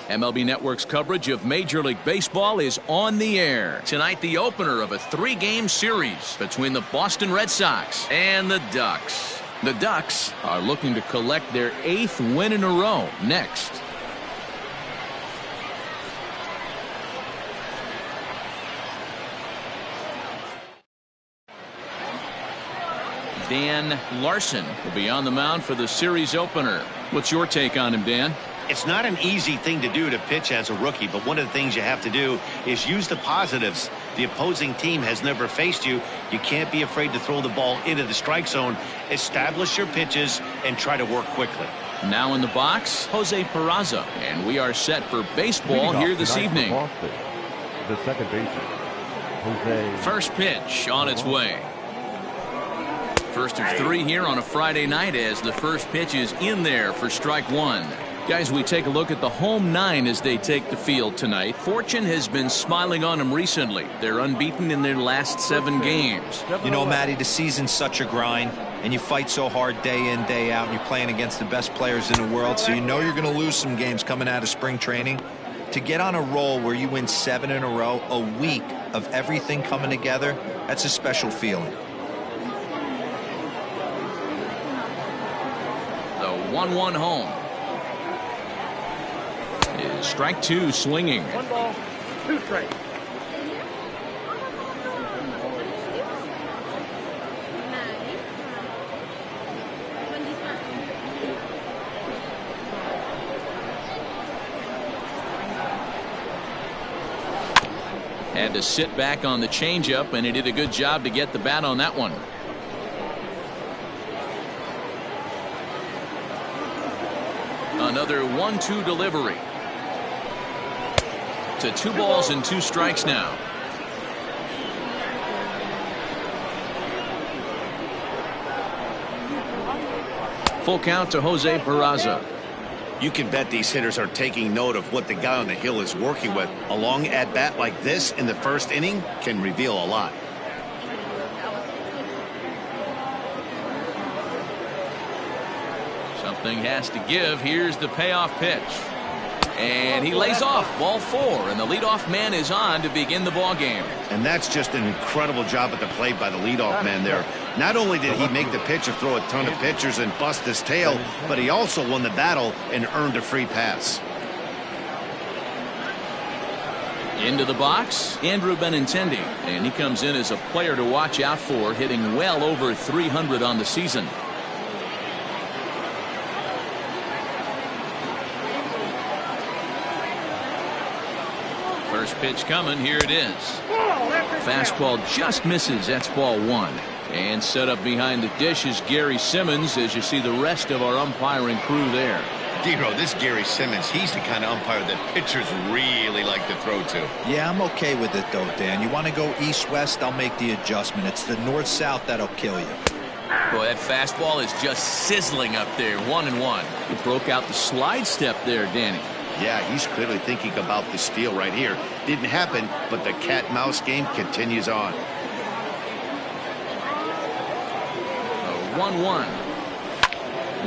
MLB Network's coverage of Major League Baseball is on the air. Tonight, the opener of a 3-game series between the Boston Red Sox and the Ducks. The Ducks are looking to collect their 8th win in a row next. Dan Larson will be on the mound for the series opener. What's your take on him, Dan? It's not an easy thing to do to pitch as a rookie, but one of the things you have to do is use the positives. The opposing team has never faced you. You can't be afraid to throw the ball into the strike zone. Establish your pitches and try to work quickly. Now in the box, Jose Peraza, and we are set for baseball here this evening. The second baseman, Jose. First pitch on its way. First of 3 here on a Friday night as the first pitch is in there for strike 1. Guys, we take a look at the home 9 as they take the field tonight. Fortune has been smiling on them recently. They're unbeaten in their last 7 games. You know, Matty, the season's such a grind, and you fight so hard day in, day out, and you're playing against the best players in the world, so you know you're going to lose some games coming out of spring training. To get on a roll where you win 7 in a row, a week of everything coming together, that's a special feeling. The 1-1 home. Is strike 2 swinging. 1 ball, 2 strikes. Had to sit back on the changeup, and he did a good job to get the bat on that one. Another 1-2 delivery. To 2 balls and 2 strikes now. Full count to Jose Peraza. You can bet these hitters are taking note of what the guy on the hill is working with. A long at-bat like this in the first inning can reveal a lot. Something has to give. Here's the payoff pitch. And he lays off ball 4, and the leadoff man is on to begin the ball game. And that's just an incredible job at the plate by the leadoff man there. Not only did he make the pitch or throw a ton of pitchers and bust his tail, but he also won the battle and earned a free pass. Into the box, Andrew Benintendi, and he comes in as a player to watch out for, hitting well over 300 on the season. First pitch coming. Here it is. Fastball just misses. That's ball 1. And set up behind the dish is Gary Simmons as you see the rest of our umpiring crew there. D-Row, this Gary Simmons, he's the kind of umpire that pitchers really like to throw to. Yeah, I'm okay with it, though, Dan. You want to go east-west, I'll make the adjustment. It's the north-south that'll kill you. Boy, that fastball is just sizzling up there. 1-1. He broke out the slide step there, Danny. Yeah, he's clearly thinking about the steal right here. Didn't happen, but the cat-mouse game continues on. 1-1.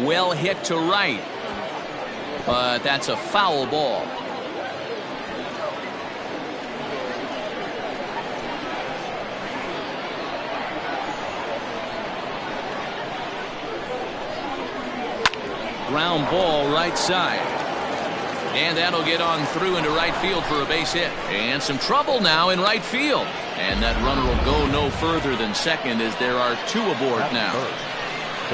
Well hit to right. But that's a foul ball. Ground ball right side. And that'll get on through into right field for a base hit. And some trouble now in right field. And that runner will go no further than second as there are 2 aboard now.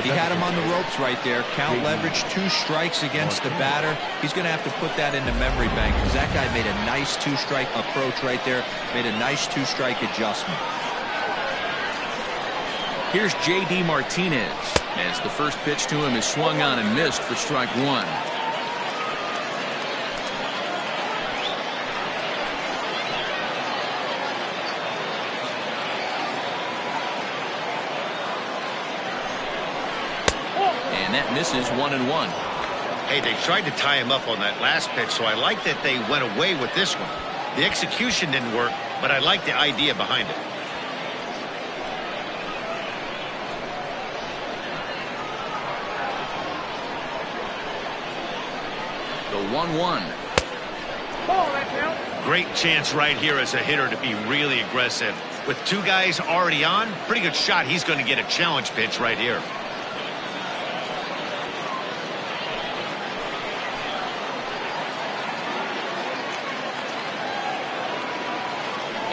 He had him on the ropes right there. Count leverage, 2 strikes against the batter. He's going to have to put that in the memory bank because that guy made a nice 2-strike approach right there. Made a nice 2-strike adjustment. Here's J.D. Martinez as the first pitch to him is swung on and missed for strike 1. And that misses 1-1. Hey, they tried to tie him up on that last pitch, so I like that they went away with this one. The execution didn't work, but I like the idea behind it. The 1-1. Great chance right here as a hitter to be really aggressive. With two guys already on, pretty good shot. He's going to get a challenge pitch right here.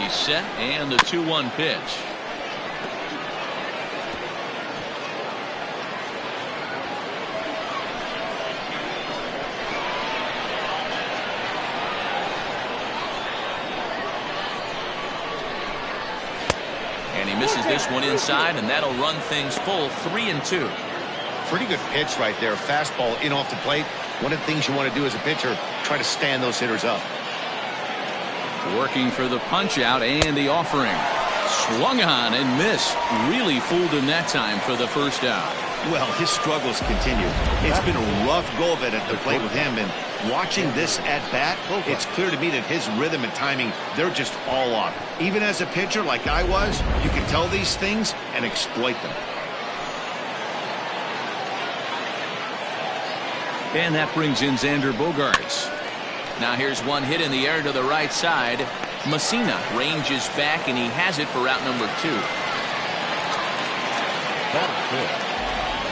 He's set, and the 2-1 pitch. And he misses this one inside, and that'll run things full 3-2. Pretty good pitch right there. Fastball in off the plate. One of the things you want to do as a pitcher, try to stand those hitters up. Working for the punch out and the offering. Swung on and missed. Really fooled him that time for the first out. Well, his struggles continue. It's been a rough go of it at the plate with him, and watching this at bat, it's clear to me that his rhythm and timing, they're just all off. Even as a pitcher like I was, you can tell these things and exploit them. And that brings in Xander Bogaerts. Now here's one hit in the air to the right side. Messina ranges back, and he has it for out number 2. That's it.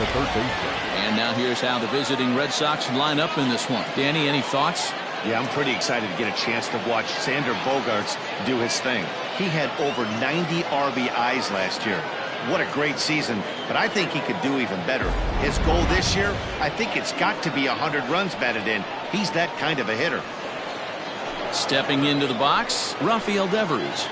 The third baseman. And now here's how the visiting Red Sox line up in this one. Danny, any thoughts? Yeah, I'm pretty excited to get a chance to watch Xander Bogaerts do his thing. He had over 90 RBIs last year. What a great season, but I think he could do even better. His goal this year, I think it's got to be 100 runs batted in. He's that kind of a hitter. Stepping into the box, Rafael Devers.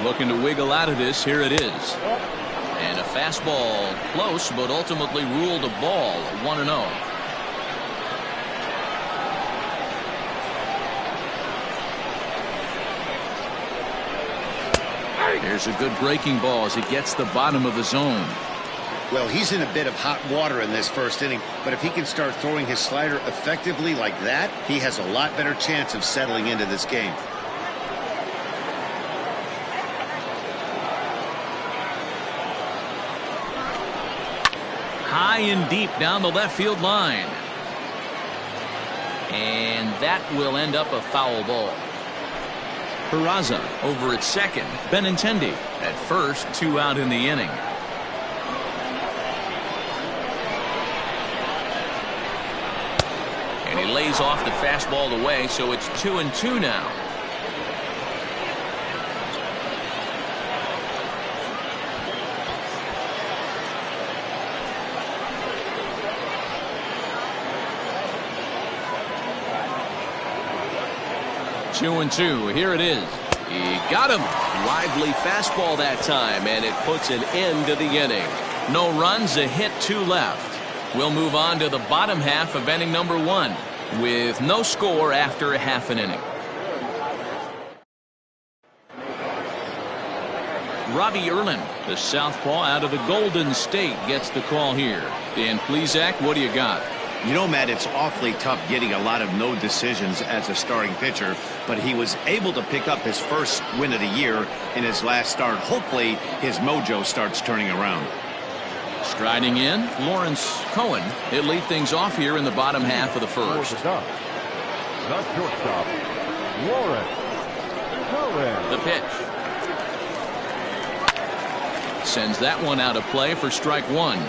Looking to wiggle out of this. Here it is. And a fastball close, but ultimately ruled a ball. 1-0. Here's a good breaking ball as he gets the bottom of the zone. Well, he's in a bit of hot water in this first inning, but if he can start throwing his slider effectively like that, he has a lot better chance of settling into this game. High and deep down the left field line. And that will end up a foul ball. Peraza over at second. Benintendi at first. 2 out in the inning. And he lays off the fastball away, so it's 2-2 now. Two and two. Here it is. He got him. Lively fastball that time, and it puts an end to the inning. No runs, a hit, 2 left. We'll move on to the bottom half of inning number 1 with no score after half an inning. Robbie Erlin, the southpaw out of the Golden State, gets the call here. Dan Plesac, what do you got? You know, Matt, it's awfully tough getting a lot of no decisions as a starting pitcher, but he was able to pick up his first win of the year in his last start. Hopefully, his mojo starts turning around. Striding in, Lawrence Kohan. He'll lead things off here in the bottom half of the first. The shortstop, Lawrence Kohan. The pitch. Sends that one out of play for strike 1.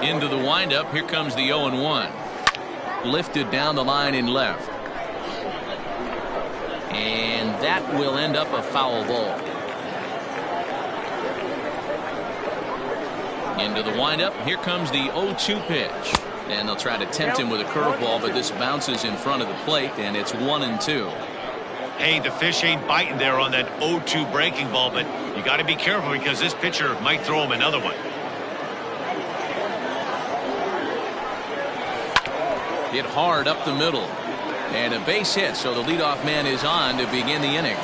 Into the windup. Here comes the 0-1. Lifted down the line in left. And that will end up a foul ball. Into the windup. Here comes the 0-2 pitch. And they'll try to tempt him with a curveball, but this bounces in front of the plate, and it's 1-2. Hey, the fish ain't biting there on that 0-2 breaking ball, but you got to be careful because this pitcher might throw him another one. Hit hard up the middle. And a base hit, so the leadoff man is on to begin the inning.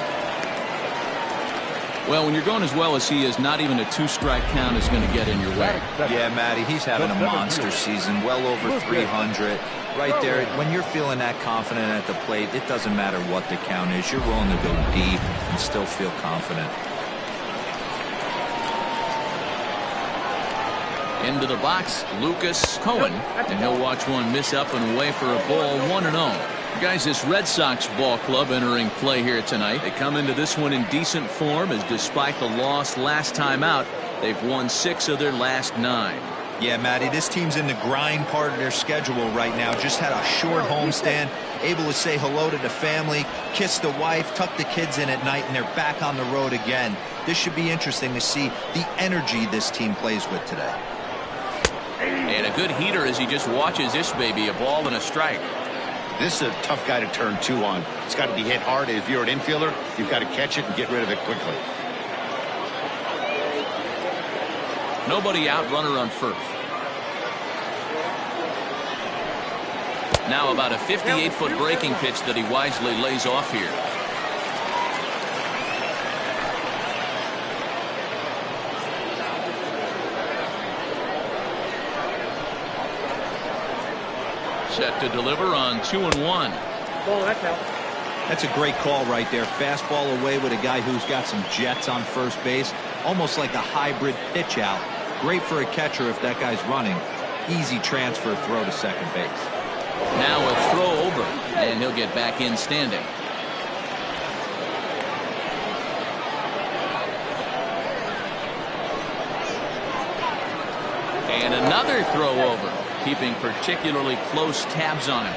Well, when you're going as well as he is, not even a 2-strike count is going to get in your way. Yeah, Matty, he's having a monster season, well over 300. Right there, when you're feeling that confident at the plate, it doesn't matter what the count is. You're willing to go deep and still feel confident. Into the box, Lucas Kohan, and he'll watch one miss up and away for a ball, 1-0. Guys, this Red Sox ball club entering play here tonight. They come into this one in decent form, as despite the loss last time out, they've won 6 of their last 9. Yeah, Matty, this team's in the grind part of their schedule right now. Just had a short homestand, able to say hello to the family, kiss the wife, tuck the kids in at night, and they're back on the road again. This should be interesting to see the energy this team plays with today. And a good heater as he just watches this baby, a ball and a strike. This is a tough guy to turn 2 on. It's got to be hit hard. If you're an infielder, you've got to catch it and get rid of it quickly. Nobody out, runner on first. Now about a 58-foot breaking pitch that he wisely lays off here. Set to deliver on 2-1. That's a great call right there. Fastball away with a guy who's got some jets on first base. Almost like a hybrid pitch out. Great for a catcher if that guy's running. Easy transfer throw to second base. Now a throw over, and he'll get back in standing. And another throw over, keeping particularly close tabs on him.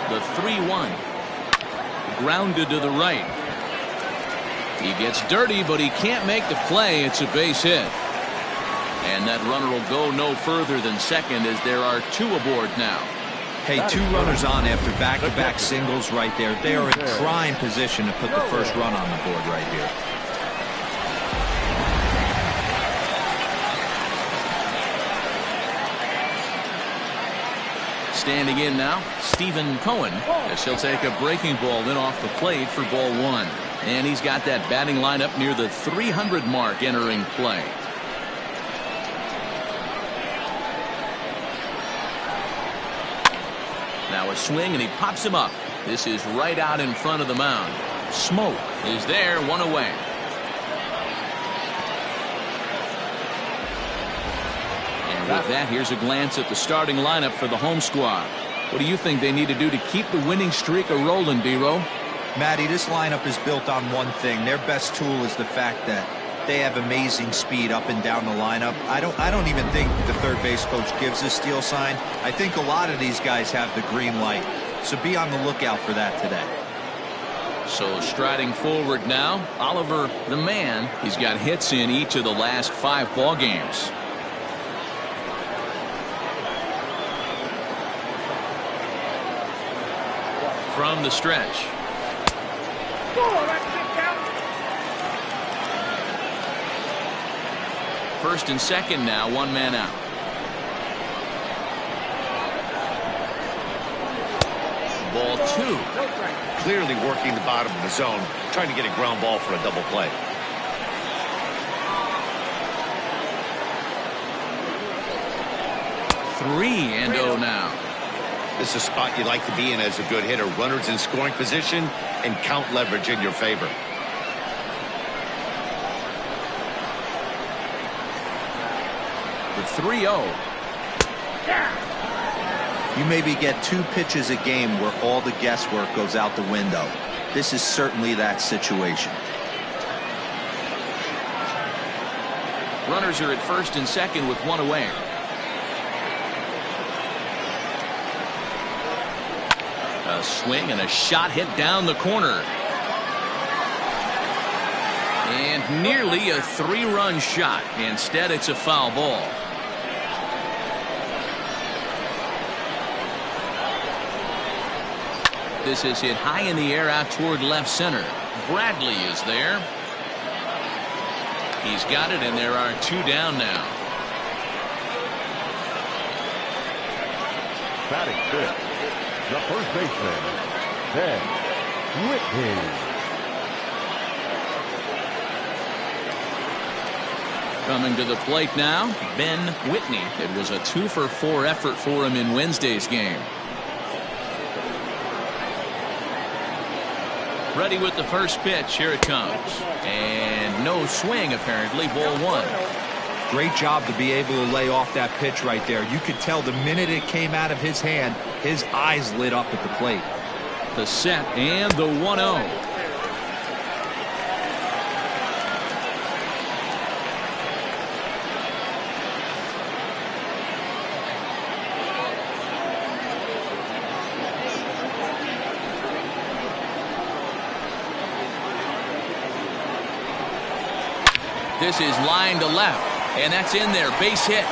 The 3-1. Grounded to the right. He gets dirty, but he can't make the play. It's a base hit. And that runner will go no further than second, as there are 2 aboard now. Hey, 2 runners on after back-to-back singles right there. They are in prime position to put the first run on the board right here. Standing in now, Stephen Kohan, as he'll take a breaking ball in off the plate for ball 1. And he's got that batting lineup near the 300 mark entering play. Now a swing, and he pops him up. This is right out in front of the mound. Smoke is there, 1 away. And with that, here's a glance at the starting lineup for the home squad. What do you think they need to do to keep the winning streak a-rolling, B-Row? Matty, this lineup is built on one thing. Their best tool is the fact that they have amazing speed up and down the lineup. I don't even think the third base coach gives a steal sign. I think a lot of these guys have the green light. So be on the lookout for that today. So striding forward now, Oliver the man. He's got hits in each of the last 5 ball games. From the stretch. First and second now, 1 man out. Ball 2. Clearly working the bottom of the zone, trying to get a ground ball for a double play. Three and 0 now. This is a spot you like to be in as a good hitter. Runners in scoring position and count leverage in your favor. The 3-0. You maybe get 2 pitches a game where all the guesswork goes out the window. This is certainly that situation. Runners are at first and second with 1 away. A swing and a shot hit down the corner. And nearly a 3-run shot. Instead, it's a foul ball. This is hit high in the air out toward left center. Bradley is there. He's got it, and there are 2 down now. Batting fifth, the first baseman, Ben Whitney. Coming to the plate now, Ben Whitney. It was a 2-for-4 effort for him in Wednesday's game. Ready with the first pitch. Here it comes. And no swing, apparently. Ball 1. Great job to be able to lay off that pitch right there. You could tell the minute it came out of his hand, his eyes lit up at the plate. The set and the 1-0. This is line to left, and that's in there. Base hit.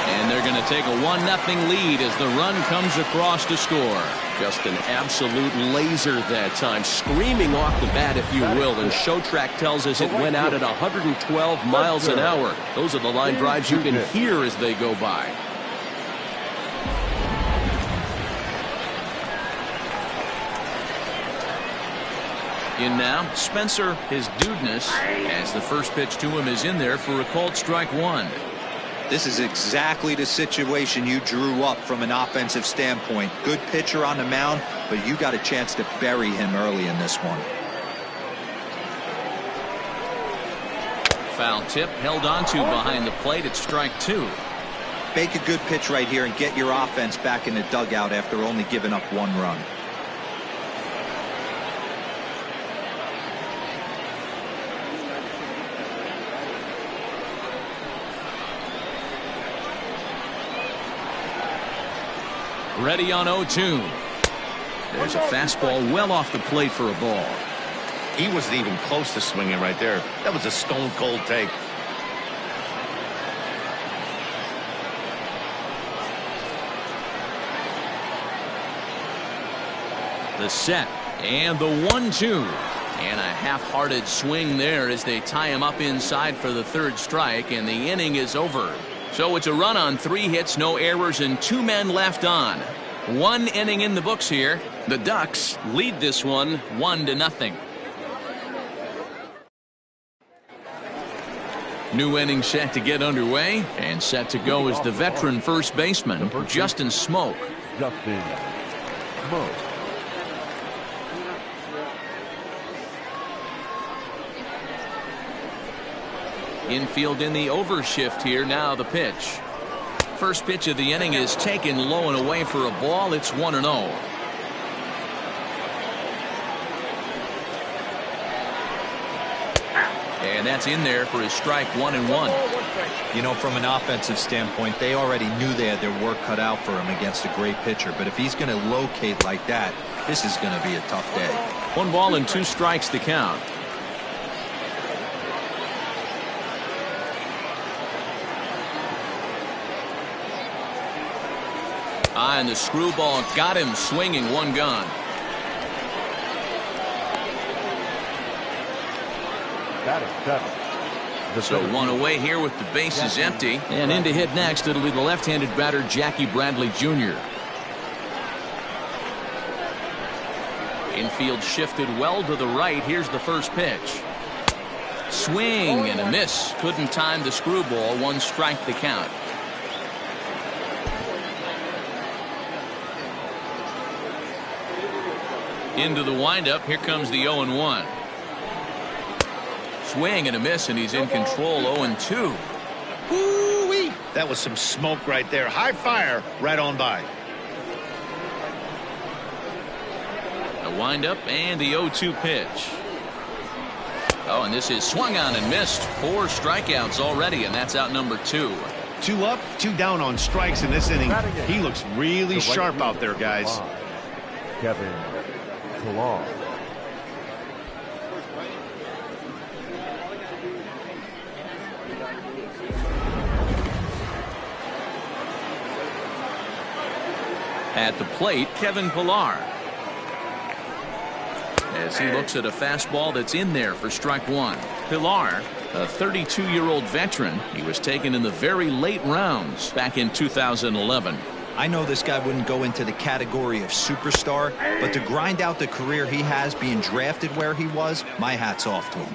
And they're going to take a 1-0 lead as the run comes across to score. Just an absolute laser that time, screaming off the bat, if you will. And Showtrack tells us it went out at 112 miles an hour. Those are the line drives you can hear as they go by. In now, Spencer, his dudeness, as the first pitch to him is in there for a called strike 1. This is exactly the situation you drew up from an offensive standpoint. Good pitcher on the mound, but you got a chance to bury him early in this one. Foul tip held onto behind the plate at strike 2. Make a good pitch right here and get your offense back in the dugout after only giving up 1 run. Ready on 0-2. There's a fastball well off the plate for a ball. He wasn't even close to swinging right there. That was a stone cold take. The set and the 1-2. And a half-hearted swing there as they tie him up inside for the 3rd strike, and the inning is over. So it's a run on 3 hits, no errors, and 2 men left on. 1 inning in the books here. The Ducks lead this one 1-0. New inning set to get underway, and set to go is the veteran first baseman, Justin Smoak. Justin Smoak. Infield in the overshift here. Now the pitch. First pitch of the inning is taken low and away for a ball. It's 1-0. And that's in there for his strike 1-1. You know, from an offensive standpoint, they already knew they had their work cut out for him against a great pitcher. But if he's going to locate like that, this is going to be a tough day. 1 ball and 2 strikes the count. And the screwball got him swinging. 1 gone. So 1 away here with the bases empty. And in to hit next, it'll be the left-handed batter Jackie Bradley Jr. Infield shifted well to the right. Here's the first pitch. Swing and a miss. Couldn't time the screwball. 1 strike the count. Into the windup. Here comes the 0-1. Swing and a miss, and he's in control. 0-2. Woo-wee. That was some smoke right there. High fire right on by. The windup and the 0-2 pitch. Oh, and this is swung on and missed. 4 strikeouts already, and that's out number 2. 2 up, 2 down on strikes in this inning. He looks really sharp out there, guys. Kevin Kohan. At the plate, Kevin Pillar. As he looks at a fastball that's in there for strike 1. Pillar, a 32-year-old veteran. He was taken in the very late rounds back in 2011. I know this guy wouldn't go into the category of superstar, but to grind out the career he has being drafted where he was, my hat's off to him.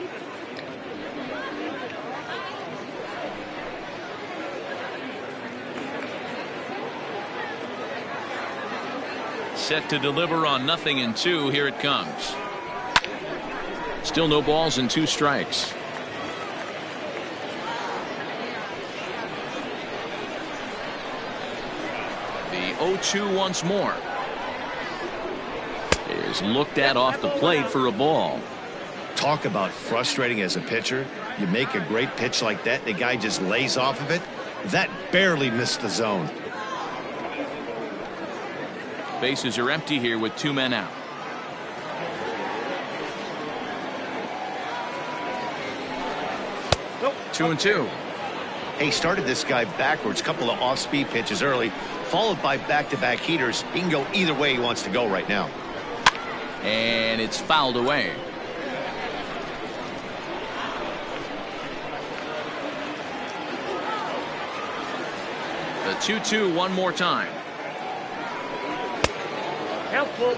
set to deliver on 0-2. Here it comes. Still no balls and 2 strikes. The 0-2 once more. Is looked at off the plate for a ball. Talk about frustrating as a pitcher. You make a great pitch like that, the guy just lays off of it. That barely missed the zone. Bases are empty here with 2 men out. Nope. 2-2. He started this guy backwards, couple of off-speed pitches early, followed by back-to-back heaters. He can go either way he wants to go right now. And it's fouled away. The 2-2 one more time. Helpful.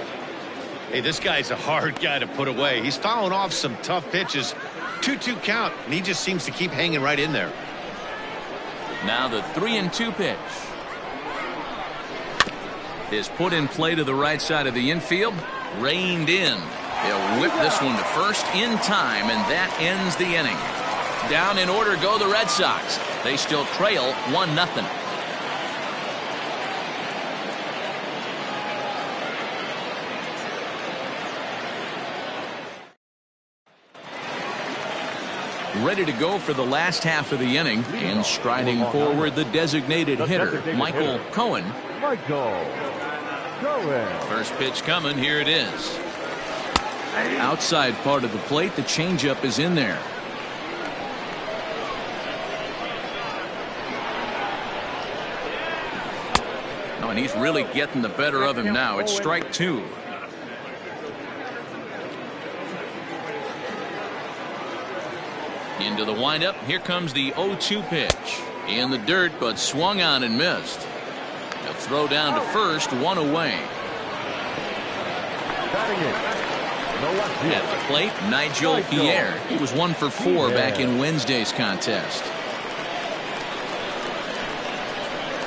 Hey, this guy's a hard guy to put away. He's fouling off some tough pitches. 2-2 count, and he just seems to keep hanging right in there. Now the 3-2 pitch is put in play to the right side of the infield. Reined in. They'll whip this one to first in time, and that ends the inning. Down in order go the Red Sox. They still trail 1-0. Ready to go for the last half of the inning, and striding forward the designated hitter, Michael Kohan. First pitch coming. Here it is. Outside part of the plate. The changeup is in there. Oh, and he's really getting the better of him now. It's strike 2. Into the windup. Here comes the 0-2 pitch. In the dirt, but swung on and missed. They'll throw down to first, 1 away. At the plate, Nigel Pierre. He was 1 for 4 back in Wednesday's contest.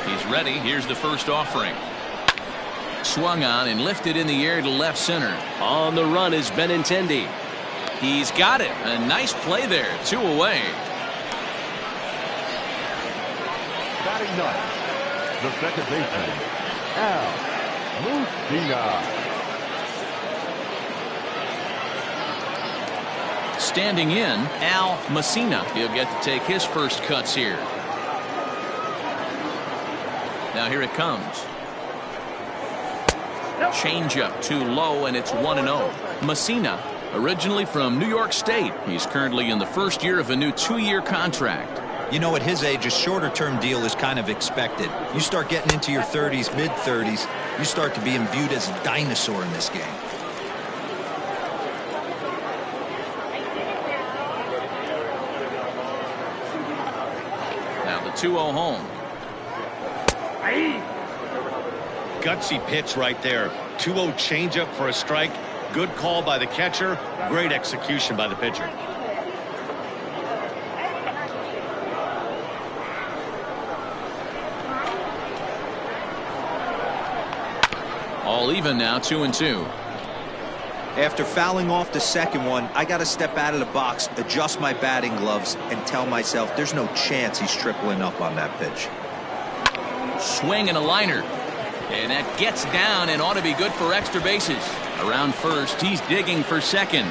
He's ready. Here's the first offering. Swung on and lifted in the air to left center. On the run is Benintendi. He's got it. A nice play there. 2 away. Batting ninth, the second baseman, Al Musina. Standing in, Al Messina. He'll get to take his first cuts here. Now here it comes. Changeup too low, and it's 1-0. Messina, originally from New York State. He's currently in the first year of a new 2-year contract. You know, at his age, a shorter-term deal is kind of expected. You start getting into your 30s, mid-30s, you start to be viewed as a dinosaur in this game. Now the 2-0 home. Gutsy pitch right there. 2-0 changeup for a strike. Good call by the catcher. Great execution by the pitcher. All even now, 2-2. After fouling off the second one, I got to step out of the box, adjust my batting gloves, and tell myself there's no chance he's tripling up on that pitch. Swing and a liner. And that gets down and ought to be good for extra bases. Around first, he's digging for second.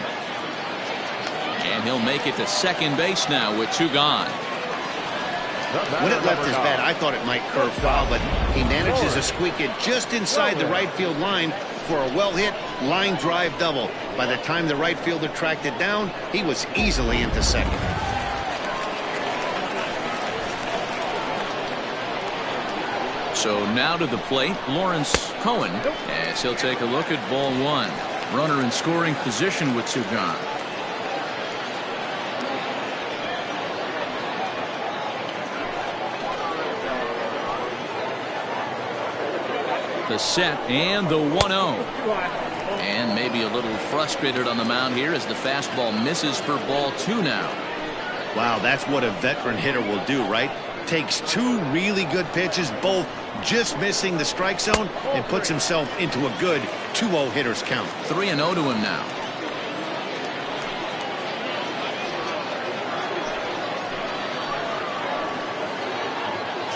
And he'll make it to second base now with 2 gone. When it left his bat, I thought it might curve foul, but he manages to squeak it just inside the right field line for a well-hit line drive double. By the time the right fielder tracked it down, he was easily into second. So now to the plate, Lawrence Cohen, as he'll take a look at ball 1. Runner in scoring position with 2 gone. The set and the 1-0. And maybe a little frustrated on the mound here as the fastball misses for ball 2 now. Wow, that's what a veteran hitter will do, right? takes two really good pitches, both just missing the strike zone, and puts himself into a good 2-0 hitter's count. 3-0 to him now.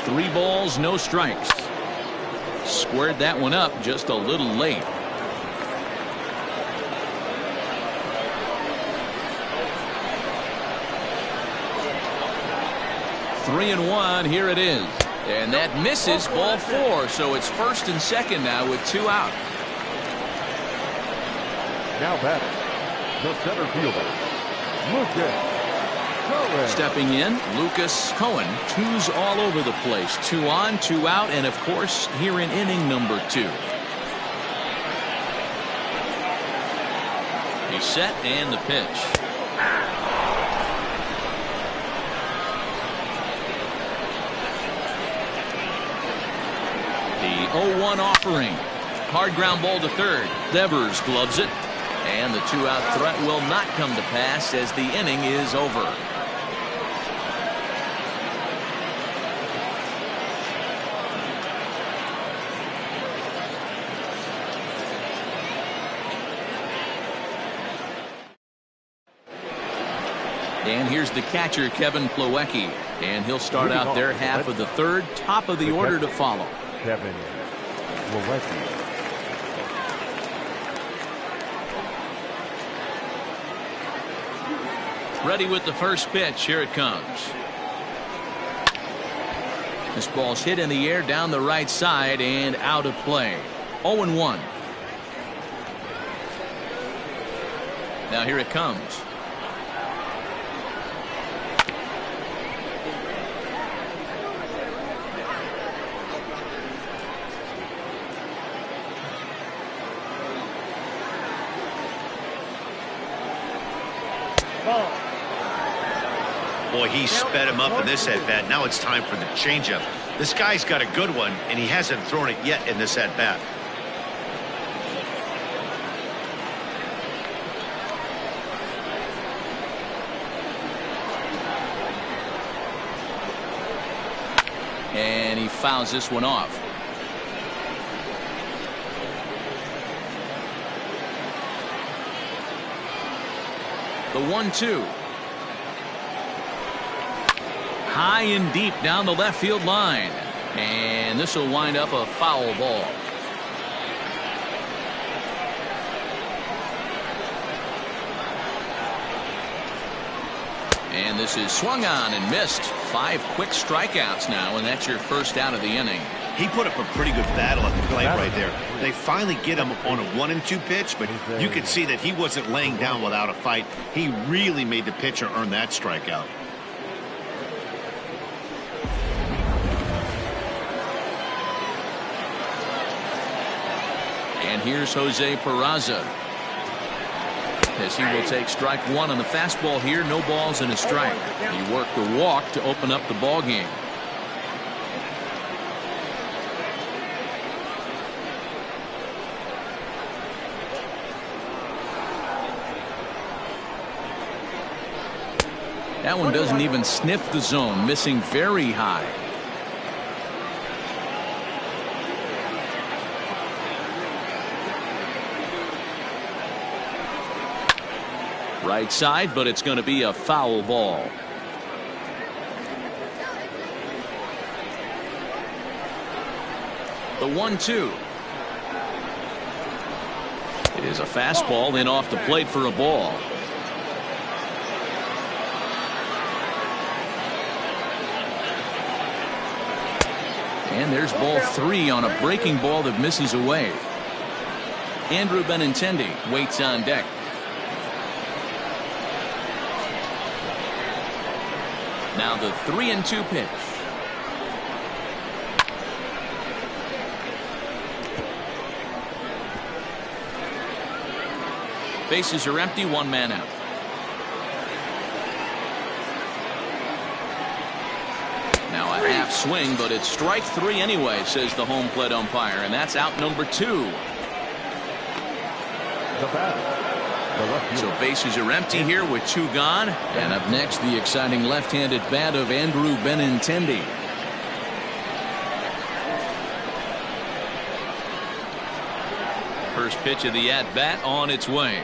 Three balls, no strikes. Squared that one up just a little late. Three and one, here it is. And that misses, ball 4. So it's first and second now with 2 out. Now batting, the center fielder, Lucas Kohan. Stepping in, Lucas Kohan. 2's all over the place. 2 on, 2 out, and of course, here in inning number 2. He's set, and the pitch. The 0-1 offering. Hard ground ball to third. Devers gloves it. And the 2-out threat will not come to pass as the inning is over. And here's the catcher, Kevin Plawecki. And he'll start out their half of the third. Top of the order to follow. Kevin Plawecki. Ready with the first pitch. Here it comes. This ball's hit in the air down the right side and out of play. 0-1. Now here it comes. Boy, he sped him up in this at-bat. Now it's time for the changeup. This guy's got a good one, and he hasn't thrown it yet in this at-bat. And he fouls this one off. The 1-2. High and deep down the left field line. And this will wind up a foul ball. And this is swung on and missed. 5 quick strikeouts now, and that's your first out of the inning. He put up a pretty good battle at the plate right there. They finally get him on a 1-2 pitch, but you could see that he wasn't laying down without a fight. He really made the pitcher earn that strikeout. And here's Jose Peraza, as he will take strike 1 on the fastball here. No balls and a strike. He worked the walk to open up the ball game. That one doesn't even sniff the zone, missing very high. Right side, but it's going to be a foul ball. The 1-2. It is a fastball in off the plate for a ball. And there's ball 3 on a breaking ball that misses away. Andrew Benintendi waits on deck. Now the 3-2 pitch. Bases are empty, 1 man out. Now a half swing, but it's strike 3 anyway, says the home plate umpire, and that's out number 2. The batter. So bases are empty here with 2 gone. And up next, the exciting left-handed bat of Andrew Benintendi. First pitch of the at-bat on its way.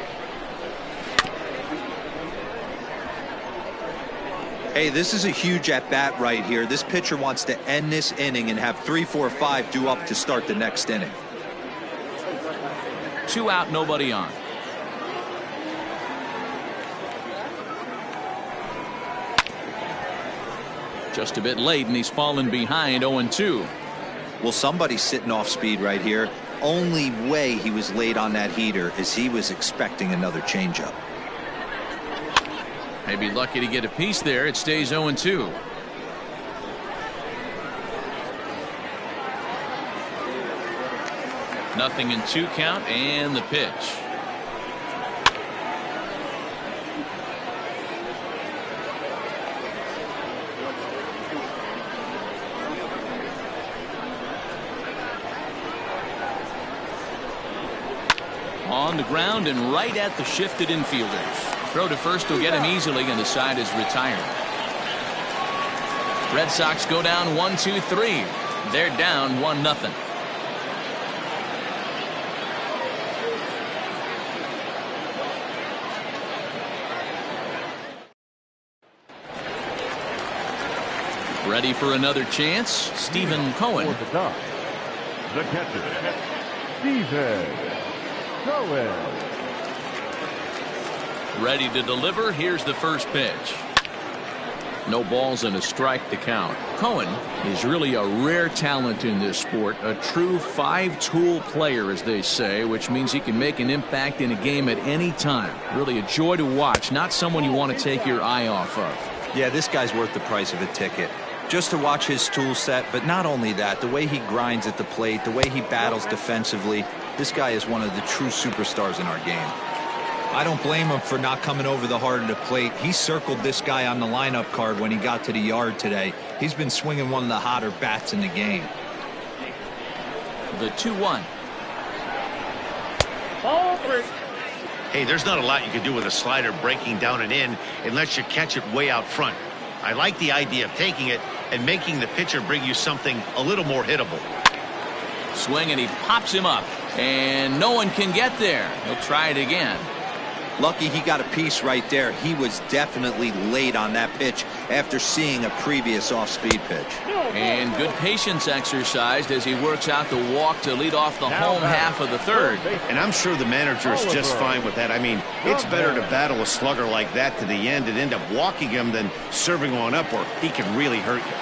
Hey, this is a huge at-bat right here. This pitcher wants to end this inning and have 3, 4, 5 due up to start the next inning. 2 out, nobody on. Just a bit late, and he's fallen behind 0-2. Well, somebody's sitting off speed right here. Only way he was late on that heater is he was expecting another changeup. Maybe lucky to get a piece there. It stays 0-2. Nothing in 2 count, and the pitch. On the ground and right at the shifted infielders. Throw to first will get him easily, and the side is retired. Red Sox go down 1-2-3. They're down 1-0. Ready for another chance, Stephen Kohan. For the Ducks, the catcher, Stephen Kohan. Ready to deliver. Here's the first pitch. No balls and a strike to count. Kohan is really a rare talent in this sport, a true 5-tool player, as they say, which means he can make an impact in a game at any time. Really a joy to watch, not someone you want to take your eye off of. Yeah, this guy's worth the price of a ticket. Just to watch his tool set, but not only that, the way he grinds at the plate, the way he battles defensively, this guy is one of the true superstars in our game. I don't blame him for not coming over the heart of the plate. He circled this guy on the lineup card when he got to the yard today. He's been swinging one of the hotter bats in the game. The 2-1. Hey, there's not a lot you can do with a slider breaking down and in unless you catch it way out front. I like the idea of taking it and making the pitcher bring you something a little more hittable. Swing, and he pops him up, and no one can get there. He'll try it again. Lucky he got a piece right there. He was definitely late on that pitch after seeing a previous off-speed pitch. And good patience exercised as he works out the walk to lead off the home half of the third. And I'm sure the manager is just fine with that. I mean, it's better to battle a slugger like that to the end and end up walking him than serving one up, or he can really hurt you.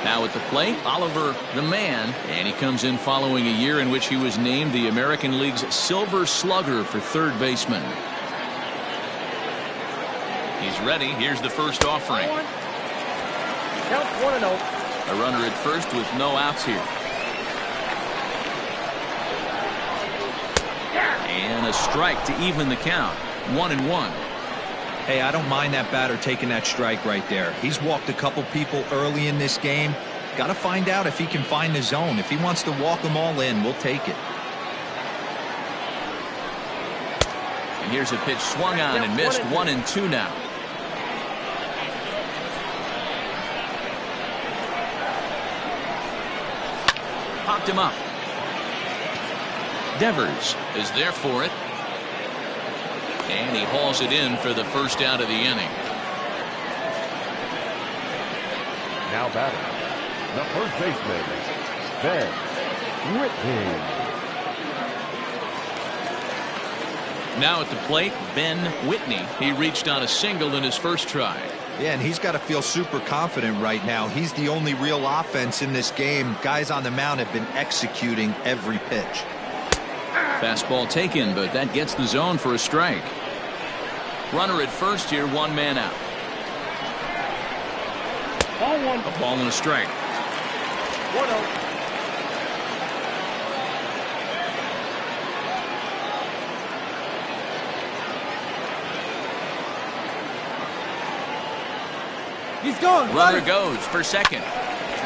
Now at the plate, Oliver the Man, and he comes in following a year in which he was named the American League's Silver Slugger for third baseman. He's ready. Here's the first offering. Count 1-0. A runner at first with no outs here. And a strike to even the count. 1-1. Hey, I don't mind that batter taking that strike right there. He's walked a couple people early in this game. Got to find out if he can find the zone. If he wants to walk them all in, we'll take it. And here's a pitch swung on and missed. 1-2 now. Popped him up. Devers is there for it. And he hauls it in for the first out of the inning. Now batting, the first baseman, Ben Whitney. Now at the plate, Ben Whitney. He reached on a single in his first try. Yeah, and he's got to feel super confident right now. He's the only real offense in this game. Guys on the mound have been executing every pitch. Fastball taken, but that gets the zone for a strike. Runner at first here, 1 man out. Ball 1. A ball and a strike. 1-0. He's gone. Runner goes for second.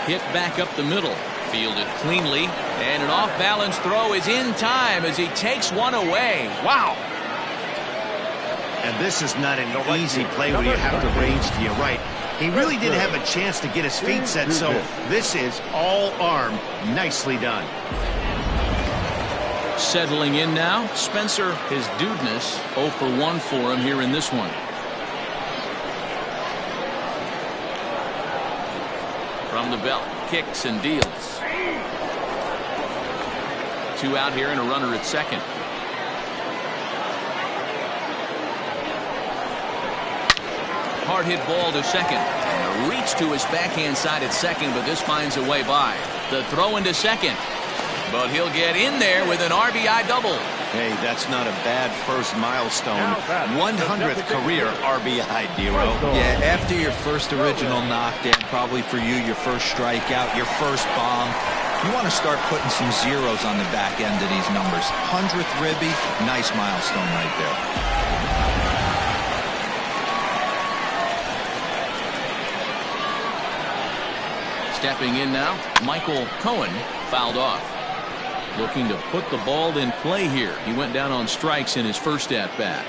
Hit back up the middle. Fielded cleanly. And an off-balance throw is in time as he takes one away. Wow. And this is not an easy play when you have to range to your right. He really didn't have a chance to get his feet set, so this is all arm. Nicely done. Settling in now, Spencer. His dudeness 0 for 1 for him here in this one. From the belt, kicks and deals. 2 out here and a runner at second. Hard hit ball to second. And a reach to his backhand side at second, but this finds a way by. The throw into second. But he'll get in there with an RBI double. Hey, that's not a bad first milestone. 100th career RBI, Dero. Yeah, after your first original knockdown, probably for you, your first strikeout, your first bomb, you want to start putting some zeros on the back end of these numbers. 100th ribby, nice milestone right there. Stepping in now, Michael Kohan fouled off. Looking to put the ball in play here. He went down on strikes in his first at bat.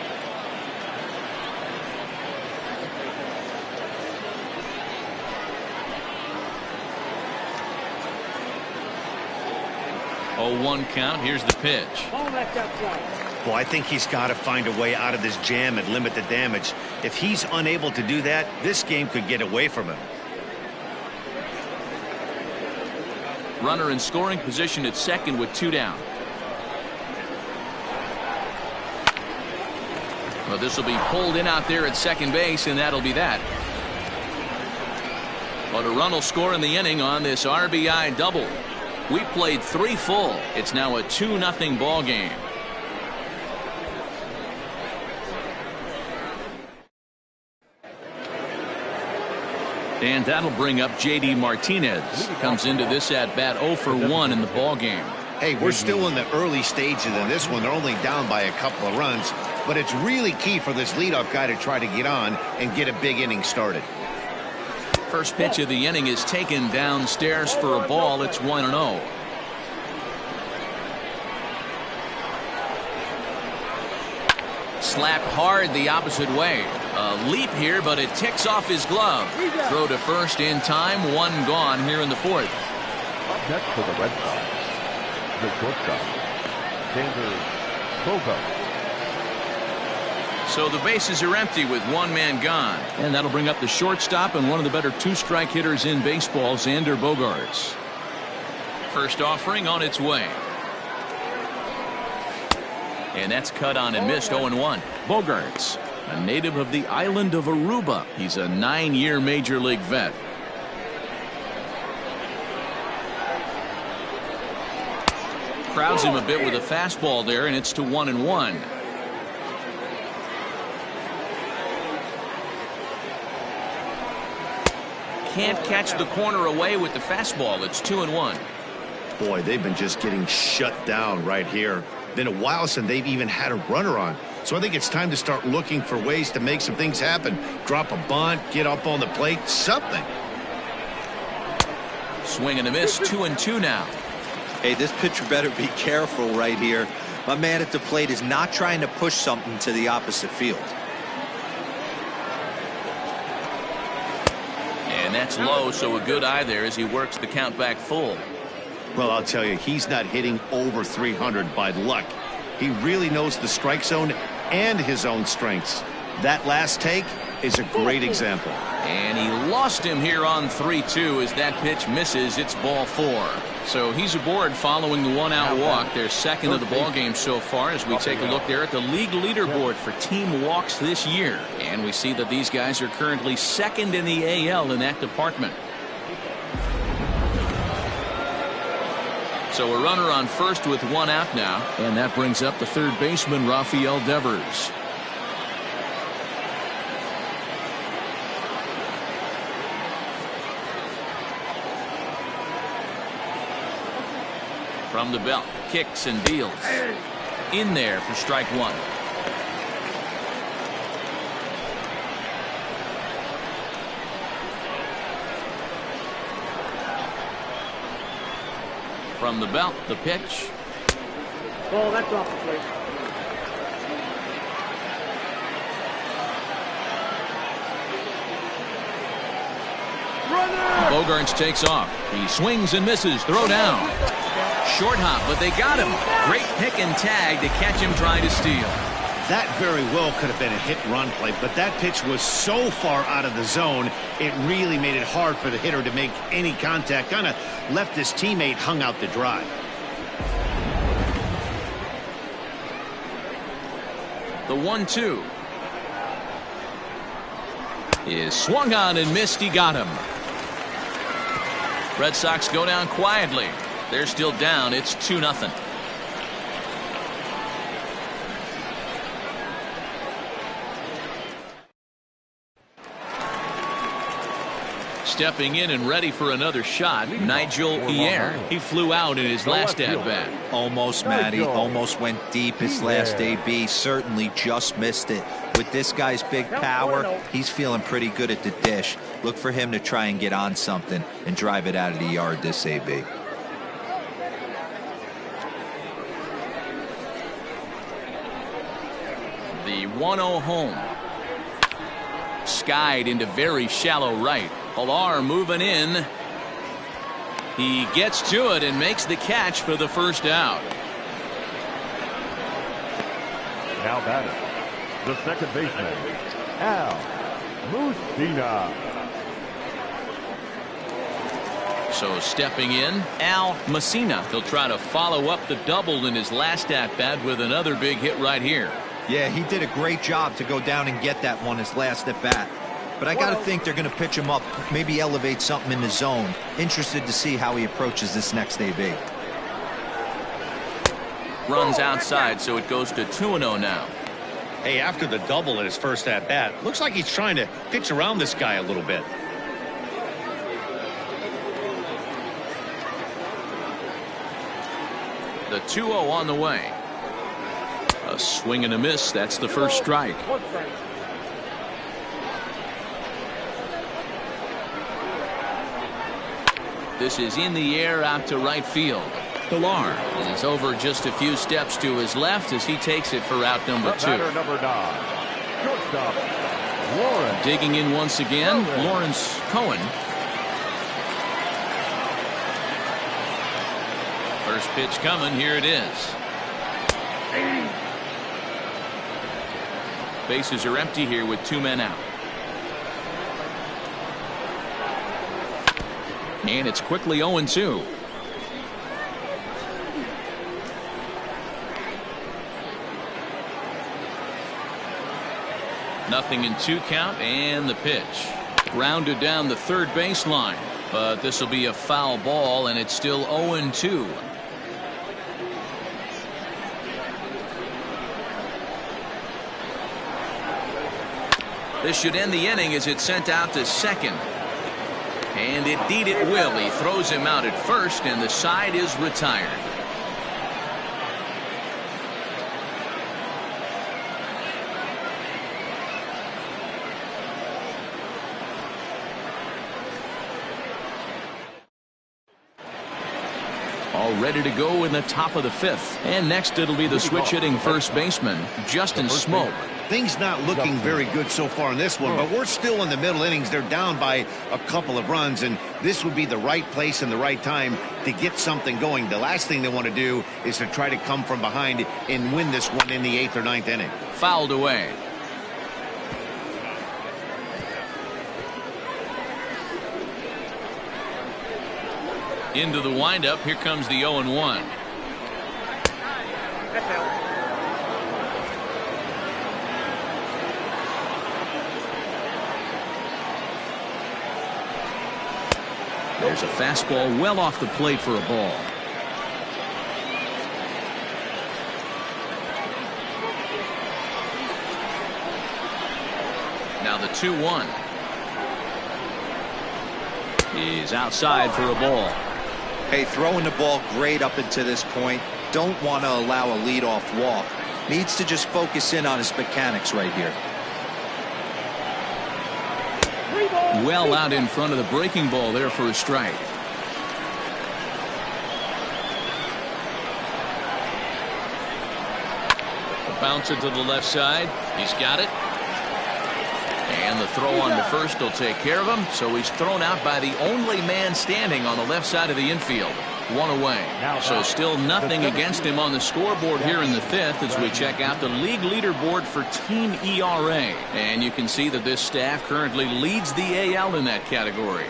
Oh, 1 count. Here's the pitch. Well, I think he's got to find a way out of this jam and limit the damage. If he's unable to do that, this game could get away from him. Runner in scoring position at second with 2 down. Well, this will be pulled in out there at second base, and that'll be that. But a run will score in the inning on this RBI double. We played 3 full. It's now a 2-0 ball game. And that'll bring up J.D. Martinez. Comes into this at bat 0 for 1 in the ball game. Hey, we're still in the early stages in this one. They're only down by a couple of runs, but it's really key for this leadoff guy to try to get on and get a big inning started. First pitch of the inning is taken downstairs for a ball. It's 1-0. Slapped hard the opposite way. A leap here, but it ticks off his glove. Throw to first in time. 1 gone here in the 4th. Up next for the Red Sox, the shortstop, Kohan. So the bases are empty with 1 man gone. And that'll bring up the shortstop and one of the better 2-strike hitters in baseball, Xander Bogaerts. First offering on its way. And that's cut on and missed. 0-1. Bogaerts, a native of the island of Aruba. He's a 9-year major league vet. Crowds him a bit with a fastball there, and it's to 1-1. Can't catch the corner away with the fastball. It's 2-1. Boy, they've been just getting shut down right here. Been a while since they've even had a runner on. So I think it's time to start looking for ways to make some things happen. Drop a bunt, get up on the plate, something. Swing and a miss. 2-2 now. Hey, this pitcher better be careful right here. My man at the plate is not trying to push something to the opposite field. And that's low, so a good eye there as he works the count back full. Well, I'll tell you, he's not hitting over 300 by luck. He really knows the strike zone and his own strengths. That last take is a great example. And he lost him here on 3-2 as that pitch misses. It's ball 4. So he's aboard following the 1-out walk. They're second of the ball game so far as we take a look there at the league leaderboard for team walks this year. And we see that these guys are currently second in the AL in that department. So a runner on first with 1 out now. And that brings up the third baseman, Rafael Devers. From the belt, kicks and deals. In there for strike 1. From the belt, the pitch. Oh, that's off the plate. Bogaerts takes off. He swings and misses. Throw down. Short hop, but they got him. Great pick and tag to catch him trying to steal. That very well could have been a hit-run play, but that pitch was so far out of the zone, it really made it hard for the hitter to make any contact. Kind of left his teammate hung out to dry. The 1-2 is swung on and missed. He got him. Red Sox go down quietly. They're still down. It's 2-0. Stepping in and ready for another shot, Nigel Ear. He flew out in his last at-bat. Almost, Matty. Almost went deep his last AB. Certainly just missed it. With this guy's big power, he's feeling pretty good at the dish. Look for him to try and get on something and drive it out of the yard this AB. The 1-0 home. Skied into very shallow right. Pilar moving in. He gets to it and makes the catch for the first out. Now batter, the second baseman, Al Musina. So stepping in, Al Messina. He'll try to follow up the double in his last at-bat with another big hit right here. Yeah, he did a great job to go down and get that one his last at-bat. But I got to think they're going to pitch him up, maybe elevate something in the zone. Interested to see how he approaches this next AB. Runs outside, so it goes to 2-0 now. Hey, after the double in his first at-bat, looks like he's trying to pitch around this guy a little bit. The 2-0 on the way. A swing and a miss. That's the first strike. This is in the air out to right field. Pilar is over just a few steps to his left as he takes it for out number 2. Number 9, shortstop, Lawrence. Digging in once again, Lawrence Kohan. First pitch coming. Here it is. Bases are empty here with 2 men out. And it's quickly 0-2. Nothing in 2 count, and the pitch. Grounded down the third baseline. But this will be a foul ball, and it's still 0-2. This should end the inning as it's sent out to second. And indeed it will. He throws him out at first, and the side is retired. All ready to go in the top of the 5th. And next it'll be the switch hitting first baseman, Justin Smoke. Things not looking very good so far in this one, but we're still in the middle innings. They're down by a couple of runs, and this would be the right place and the right time to get something going. The last thing they want to do is to try to come from behind and win this one in the 8th or 9th inning. Fouled away. Into the windup. Here comes the 0-1. There's a fastball well off the plate for a ball. Now the 2-1. He's outside for a ball. Hey, throwing the ball great up until this point. Don't want to allow a leadoff walk. Needs to just focus in on his mechanics right here. Well out in front of the breaking ball there for a strike. A bouncer to the left side. He's got it. And the throw on to first will take care of him. So he's thrown out by the only man standing on the left side of the infield. One away. So still nothing against him on the scoreboard here in the fifth as we check out the league leaderboard for team ERA. And you can see that this staff currently leads the AL in that category.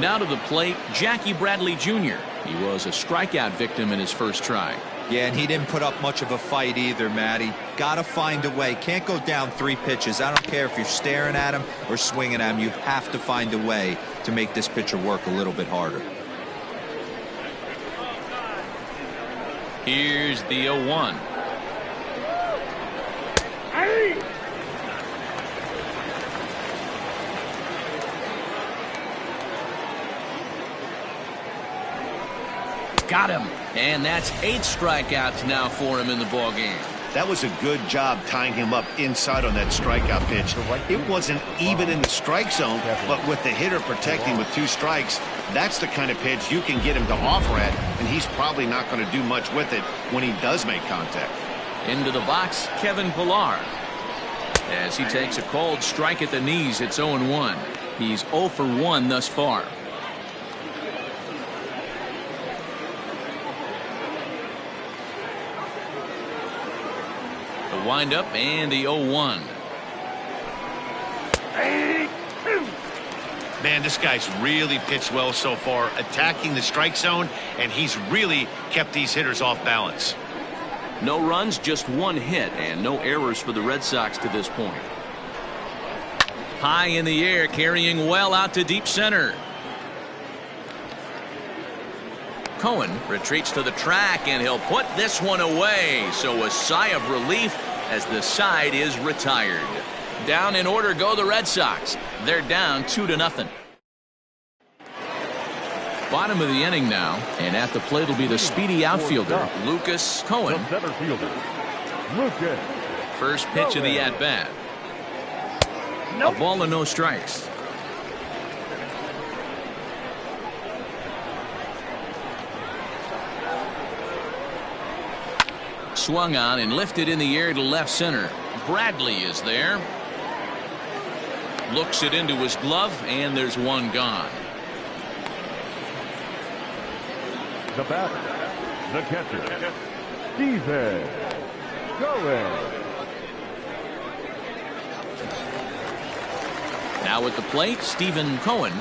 Now to the plate, Jackie Bradley Jr. He was a strikeout victim in his first try. Yeah, and he didn't put up much of a fight either, Matty. Gotta find a way. Can't go down 3 pitches. I don't care if you're staring at him or swinging at him. You have to find a way to make this pitcher work a little bit harder. Here's the 0-1. Got him. And that's 8 strikeouts now for him in the ballgame. That was a good job tying him up inside on that strikeout pitch. It wasn't even in the strike zone, but with the hitter protecting with 2 strikes, that's the kind of pitch you can get him to offer at, and he's probably not going to do much with it when he does make contact. Into the box, Kevin Pillar. As he takes a cold strike at the knees, it's 0-1. He's 0 for 1 thus far. Windup and the 0-1. Man, this guy's really pitched well so far, attacking the strike zone, and he's really kept these hitters off balance. No runs, just 1 hit, and no errors for the Red Sox to this point. High in the air, carrying well out to deep center. Kohan retreats to the track, and he'll put this one away. So a sigh of relief as the side is retired. Down in order go the Red Sox. They're down 2-0. Bottom of the inning now, and at the plate will be the speedy outfielder, Lucas Kohan. First pitch of the at-bat. A ball and no strikes. Swung on and lifted in the air to left center. Bradley is there. Looks it into his glove, and there's one gone. The batter, the catcher, Steven Kohan. Now at the plate, Stephen Kohan.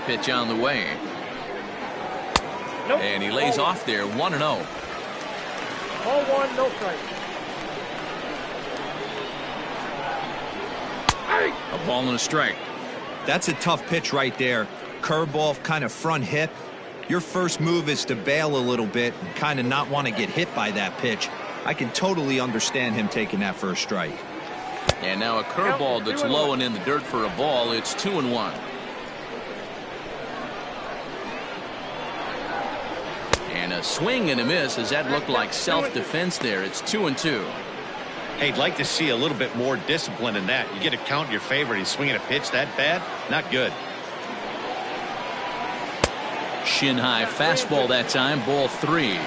Pitch on the way. Nope. And he lays off there, 1-0. 0-1, no strike. A ball and a strike. That's a tough pitch right there. Curveball, kind of front hip. Your first move is to bail a little bit and kind of not want to get hit by that pitch. I can totally understand him taking that for a strike. And now a curveball that's low and in the dirt for a ball. It's 2-1. And a swing and a miss. As that looked like self-defense there. It's 2-2. Hey, I'd like to see a little bit more discipline in that. You get a count in your favor and he's swinging a pitch that bad? Not good. Shin high fastball that time. Ball 3.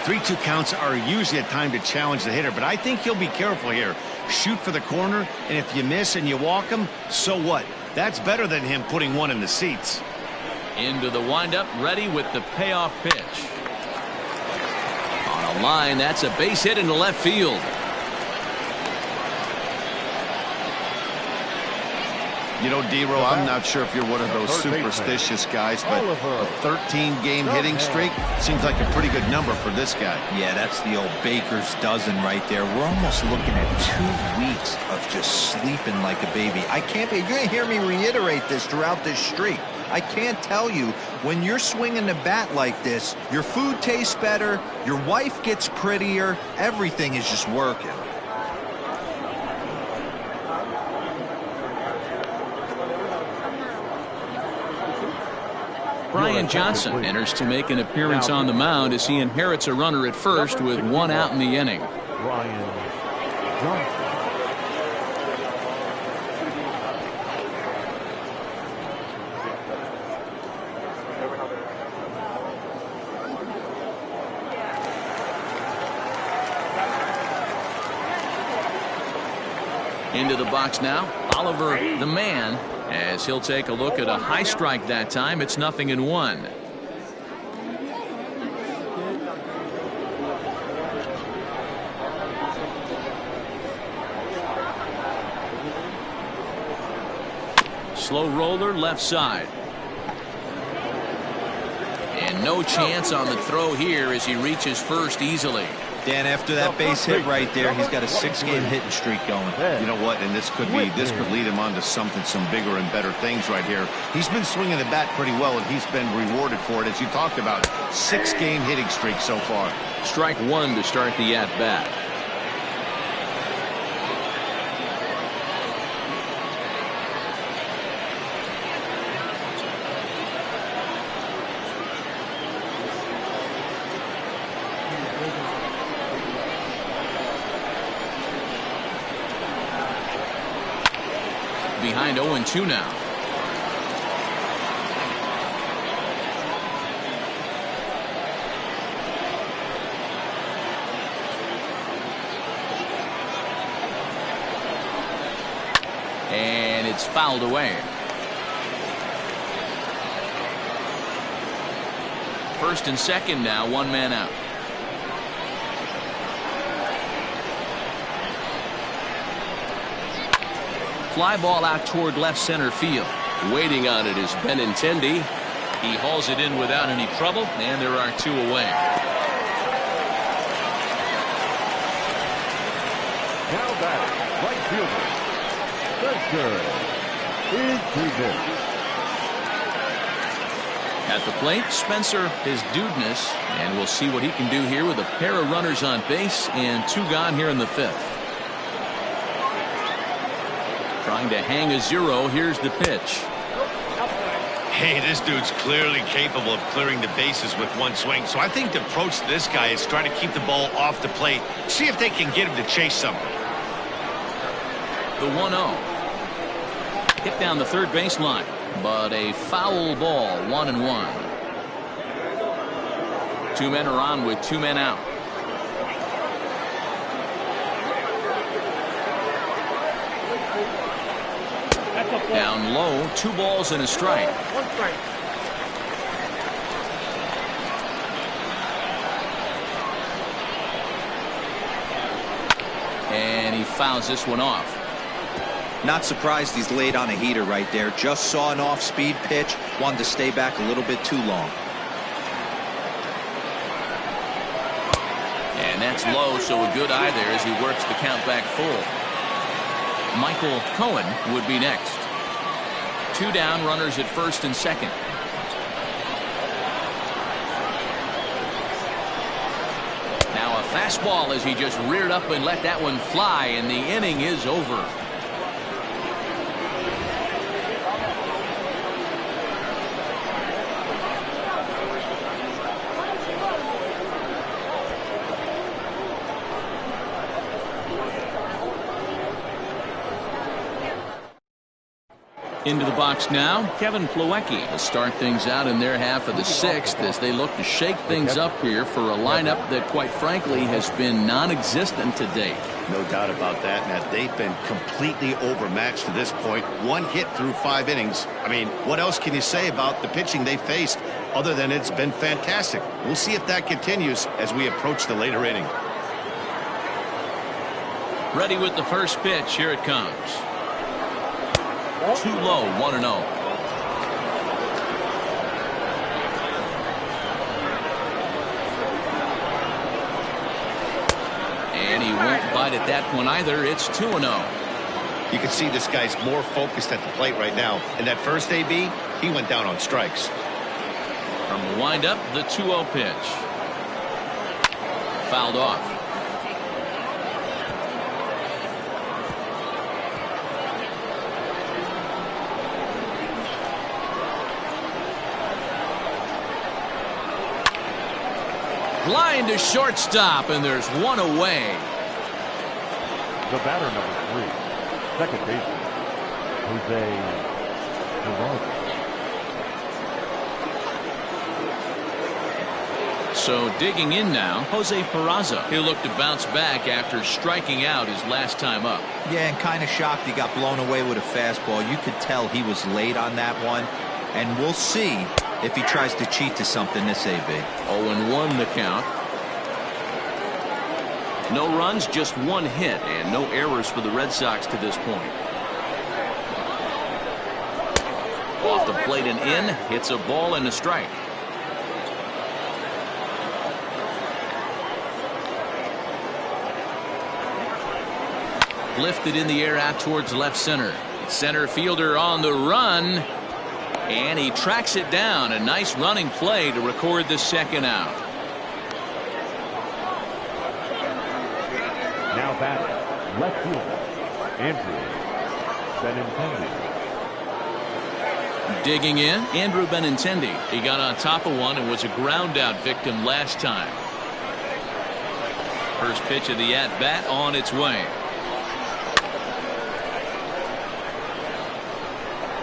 3-2 counts are usually a time to challenge the hitter, but I think he'll be careful here. Shoot for the corner, and if you miss and you walk him, so what? That's better than him putting one in the seats. Into the windup, ready with the payoff pitch. On a line, that's a base hit into left field. You know, D-Row, I'm not sure if you're one of those superstitious guys, but a 13-game hitting streak seems like a pretty good number for this guy. Yeah, that's the old baker's dozen right there. We're almost looking at 2 weeks of just sleeping like a baby. I can't be. You're going to hear me reiterate this throughout this streak. I can't tell you, when you're swinging the bat like this, your food tastes better, your wife gets prettier, everything is just working. Brian Johnson enters to make an appearance on the mound as he inherits a runner at first with 1 out in the inning. Brian Johnson. Into the box now, Oliver the man, as he'll take a look at a high strike that time. It's 0-1. Slow roller left side. And no chance on the throw here as he reaches first easily. Dan, after that base hit right there, he's got a 6-game hitting streak going. You know what? And this could lead him on to some bigger and better things right here. He's been swinging the bat pretty well, and he's been rewarded for it, as you talked about. 6-game hitting streak so far. Strike one to start the at bat. Behind 0-2 now. And it's fouled away. First and second now, one man out. Fly ball out toward left center field. Waiting on it is Benintendi. He hauls it in without any trouble, and there are two away. Now batting, right fielder, Spencer is At the plate, Spencer is Dudeness, and we'll see what he can do here with a pair of runners on base and two gone here in the fifth. Trying to hang a zero. Here's the pitch. Hey, this dude's clearly capable of clearing the bases with one swing. So I think the approach to this guy is trying to keep the ball off the plate. See if they can get him to chase something. The 1-0. Hit down the third baseline, but a foul ball. 1-1. Two men are on with two men out. Down low, 2 balls and a strike. One strike. And he fouls this one off. Not surprised he's laid on a heater right there. Just saw an off-speed pitch. Wanted to stay back a little bit too long. And that's low, so a good eye there as he works the count back full. Michael Kohan would be next. 2 down, runners at first and second. Now a fastball as he just reared up and let that one fly, and the inning is over. Into the box now, Kevin Plawecki will start things out in their half of the 6th as they look to shake things up here for a lineup that, quite frankly, has been non-existent to date. No doubt about that, Matt. They've been completely overmatched to this point. 1 hit through 5 innings. I mean, what else can you say about the pitching they faced other than it's been fantastic? We'll see if that continues as we approach the later inning. Ready with the first pitch. Here it comes. Too low, 1-0. And he won't bite at that one either. It's 2-0. You can see this guy's more focused at the plate right now. And that first AB, he went down on strikes. From the windup, the 2-0 pitch. Fouled off. Line to shortstop, and there's one away. the batter number 3, second baseman, Jose So digging in now, Jose Peraza. He'll look to bounce back after striking out his last time up. Yeah, and kind of shocked he got blown away with a fastball. You could tell he was late on that one. And we'll see if he tries to cheat to something this AB. 0-1 the count. No runs, just one hit, and no errors for the Red Sox to this point. Off the plate and in, hits a ball and a strike. Lifted in the air out towards left center. Center fielder on the run. And he tracks it down. A nice running play to record the second out. Now batting, left fielder, Andrew Benintendi. Digging in, Andrew Benintendi. He got on top of one and was a ground out victim last time. First pitch of the at-bat on its way.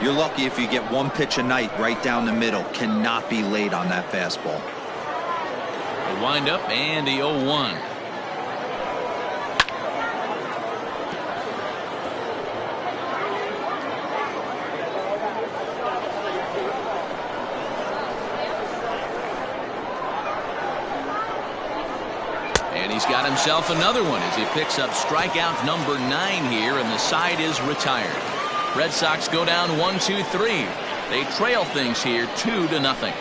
You're lucky if you get one pitch a night right down the middle. Cannot be late on that fastball. The windup and the 0-1. And he's got himself another one as he picks up strikeout number 9 here, and the side is retired. Red Sox go down 1-2-3. They trail things here 2-0.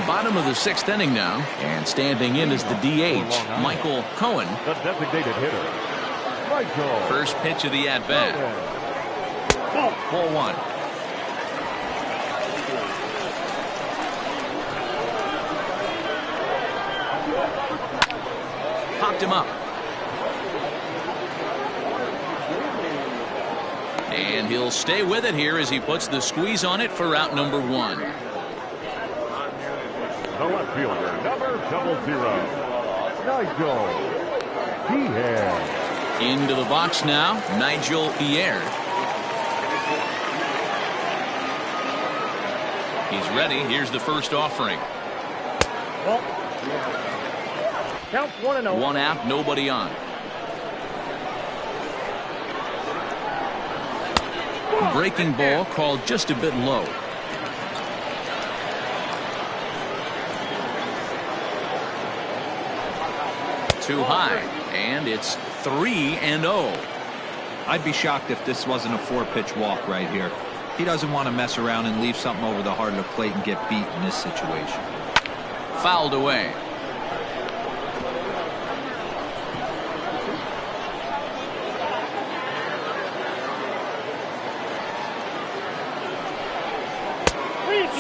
Bottom of the 6th inning now, and standing in is the DH, Michael Kohan. The designated hitter, Michael. First pitch of the at-bat. 4-1. Popped him up. And he'll stay with it here as he puts the squeeze on it for out number 1. The left fielder, number 00, Nigel Kohan. Into the box now, Nigel Pierre. He's ready. Here's the first offering. Counts 1-0. 1 out, nobody on. Breaking ball called just a bit low. Too high, and it's 3-0. I'd be shocked if this wasn't a 4-pitch walk right here. He doesn't want to mess around and leave something over the heart of the plate and get beat in this situation. Fouled away.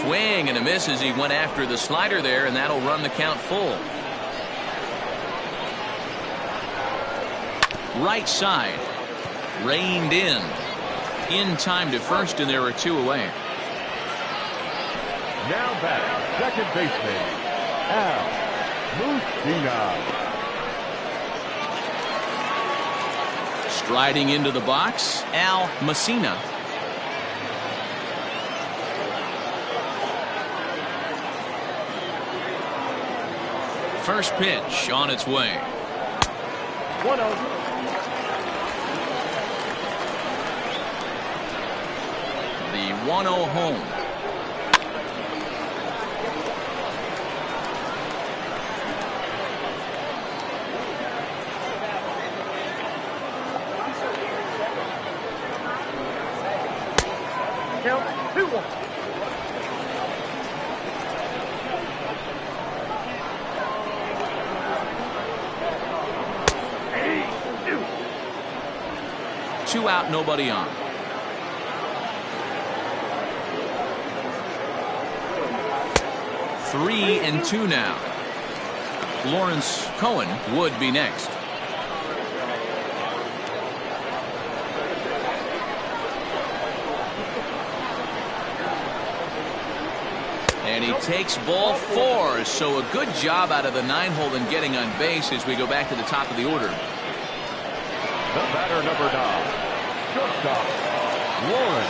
Swing and a miss as he went after the slider there, and that'll run the count full. Right side. Reined in. In time to first, and there are 2 away. Now back, second baseman, Al Mussina. Striding into the box, Al Mussina. First pitch on its way. 1-0. The 1-0 home. Count 2-1. Two out, nobody on. Three and 2 now. Lawrence Cohen would be next. And he takes ball 4. So a good job out of the 9-hole in getting on base as we go back to the top of the order. The batter, number 9, shortstop,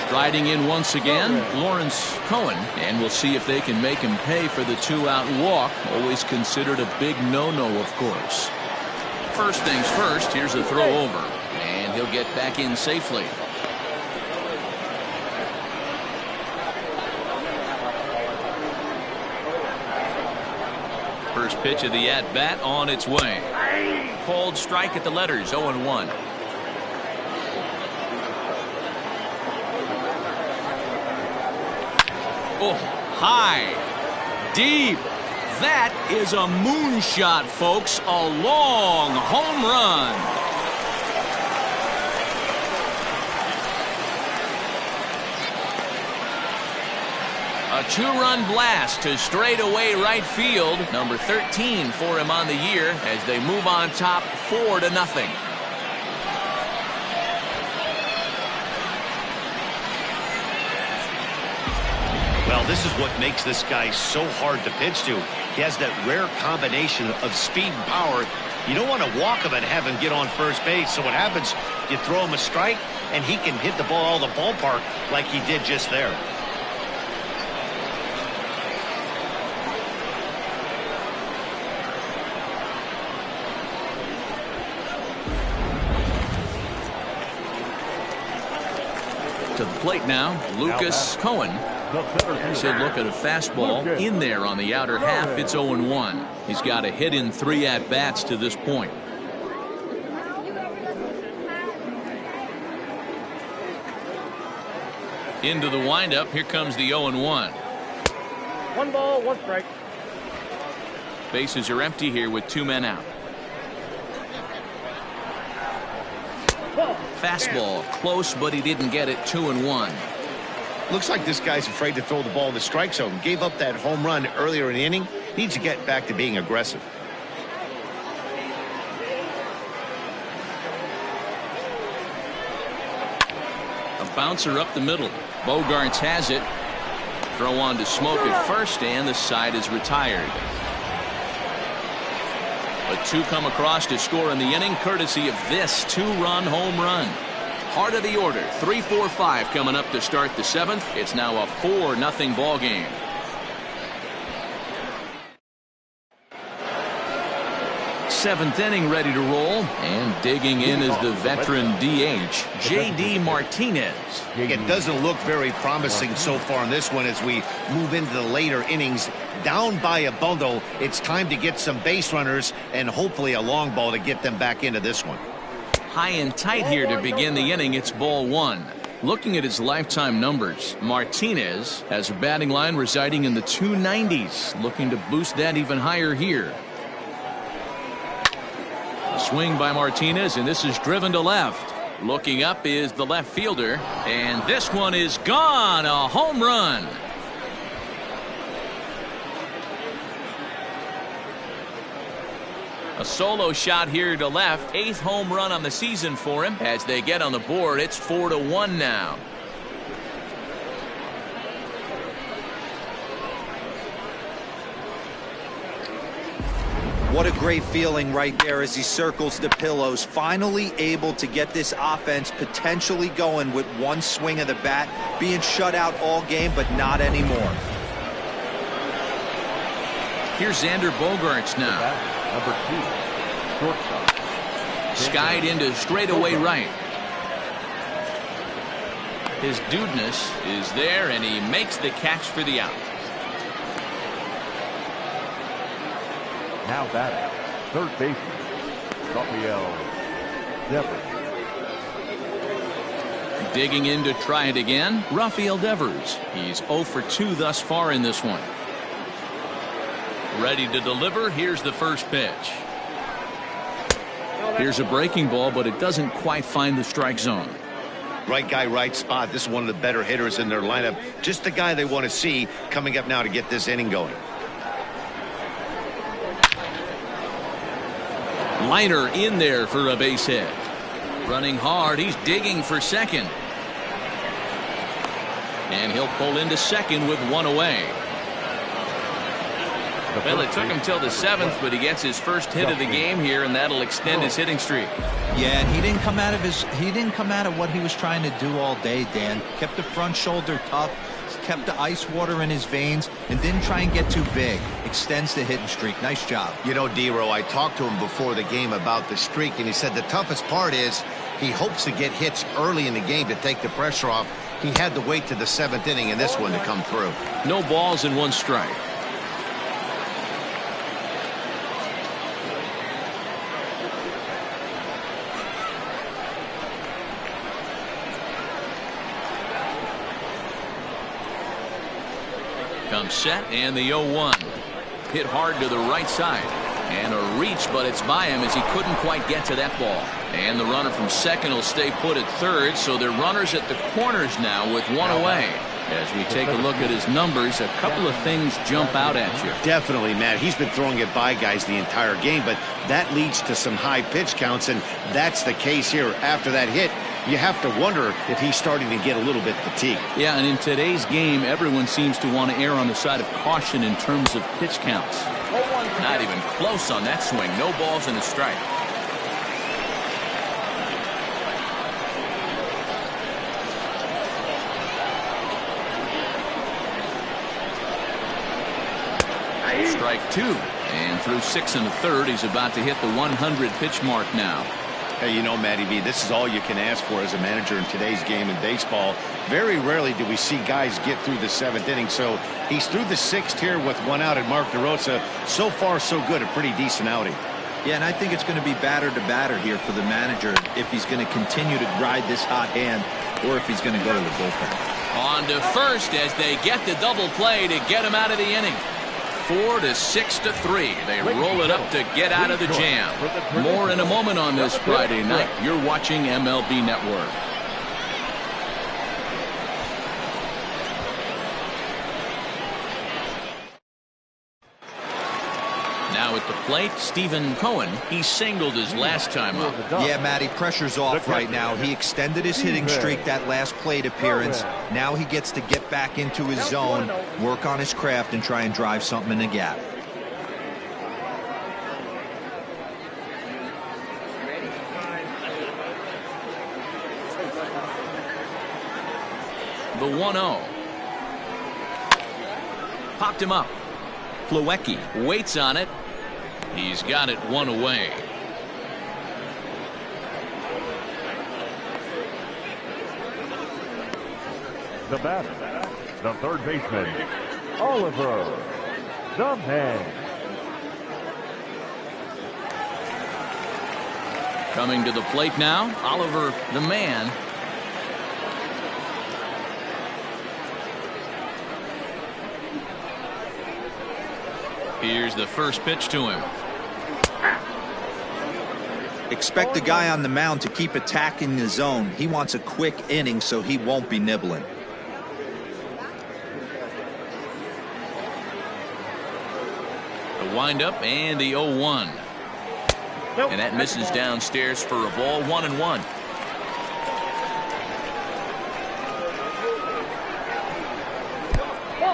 Striding in once again, Lawrence Cohen, and we'll see if they can make him pay for the 2-out walk. Always considered a big no-no, of course. First things first, here's a throw over, and he'll get back in safely. First pitch of the at-bat on its way. Called strike at the letters, 0-1. Oh, high, deep. That is a moonshot, folks. A long home run. A 2-run blast to straightaway right field. Number 13 for him on the year as they move on top 4-0. Well, this is what makes this guy so hard to pitch to. He has that rare combination of speed and power. You don't want to walk him and have him get on first base. So what happens, you throw him a strike, and he can hit the ball all the ballpark like he did just there. To the plate now, Lucas Cohen. Here's a look at a fastball in there on the outer half. It's 0-1. He's got a hit in 3 at-bats to this point. Into the windup. Here comes the 0-1. 1 ball, 1 strike. Bases are empty here with 2 men out. Fastball close, but he didn't get it. 2-1. Looks like this guy's afraid to throw the ball in the strike zone. Gave up that home run earlier in the inning. Needs to get back to being aggressive. A bouncer up the middle. Bogarts has it. Throw on to Smoke at first, and the side is retired. But 2 come across to score in the inning, courtesy of this 2-run home run. Heart of the order, 3-4-5 coming up to start the 7th. It's now a 4-0 ball game. Seventh inning ready to roll, and digging in is the veteran DH, J.D. Martinez. It doesn't look very promising so far in this one as we move into the later innings. Down by a bundle, it's time to get some base runners and hopefully a long ball to get them back into this one. High and tight here to begin the inning. It's ball 1. Looking at his lifetime numbers, Martinez has a batting line residing in the 290s. Looking to boost that even higher here. A swing by Martinez, and this is driven to left. Looking up is the left fielder, and this one is gone. A home run. A solo shot here to left. 8th home run on the season for him. As they get on the board, it's 4-1 now. What a great feeling right there as he circles the pillows. Finally able to get this offense potentially going with 1 swing of the bat. Being shut out all game, but not anymore. Here's Xander Bogaerts now. Number 2, shortstop. Skied into straightaway right. His dudeness is there, and he makes the catch for the out. Now batting, third baseman, Rafael Devers. Digging in to try it again, Rafael Devers. He's 0 for 2 thus far in this one. Ready to deliver. Here's the first pitch. Here's a breaking ball, but it doesn't quite find the strike zone. Right guy, right spot. This is one of the better hitters in their lineup. Just the guy they want to see coming up now to get this inning going. Liner in there for a base hit. Running hard. He's digging for second. And he'll pull into second with 1 away. Well, it took him till the 7th, but he gets his first hit of the game here, and that'll extend his hitting streak. Yeah, and he didn't come out of what he was trying to do all day, Dan. Kept the front shoulder tough, kept the ice water in his veins, and didn't try and get too big. Extends the hitting streak. Nice job. You know, D-Row, I talked to him before the game about the streak, and he said the toughest part is he hopes to get hits early in the game to take the pressure off. He had to wait to the 7th inning in this one to come through. No balls and 1 strike. Comes set, and the 0-1. Hit hard to the right side. And a reach, but it's by him as he couldn't quite get to that ball. And the runner from second will stay put at third, so they're runners at the corners now with 1 away. As we take a look at his numbers, a couple of things jump out at you. Definitely, Matt. He's been throwing it by guys the entire game, but that leads to some high pitch counts, and that's the case here. After that hit, you have to wonder if he's starting to get a little bit fatigued. Yeah, and in today's game, everyone seems to want to err on the side of caution in terms of pitch counts. Not even close on that swing. No balls and a strike. Strike 2. And through 6 1/3, he's about to hit the 100 pitch mark now. Hey, you know, Matty B, this is all you can ask for as a manager in today's game in baseball. Very rarely do we see guys get through the 7th inning. So he's through the 6th here with 1 out at Mark DeRosa. So far, so good. A pretty decent outing. Yeah, and I think it's going to be batter to batter here for the manager if he's going to continue to ride this hot hand or if he's going to go to the bullpen. On to first as they get the double play to get him out of the inning. 4 to 6 to 3. They roll it up to get out of the jam. More in a moment on this Friday night. You're watching MLB Network. Now at the plate, Stephen Kohan. He singled his last time up. Yeah, Matty, pressure's off right now. He extended his hitting streak that last plate appearance. Now he gets to get back into his zone, work on his craft, and try and drive something in the gap. The 1-0. Popped him up. Plawecki waits on it. He's got it 1 away. The batter, the third baseman, Oliver, the man. Coming to the plate now, Oliver, the man. Here's the first pitch to him. Expect the guy on the mound to keep attacking the zone. He wants a quick inning, so he won't be nibbling. The windup and the 0-1. And that misses downstairs for a ball. 1-1.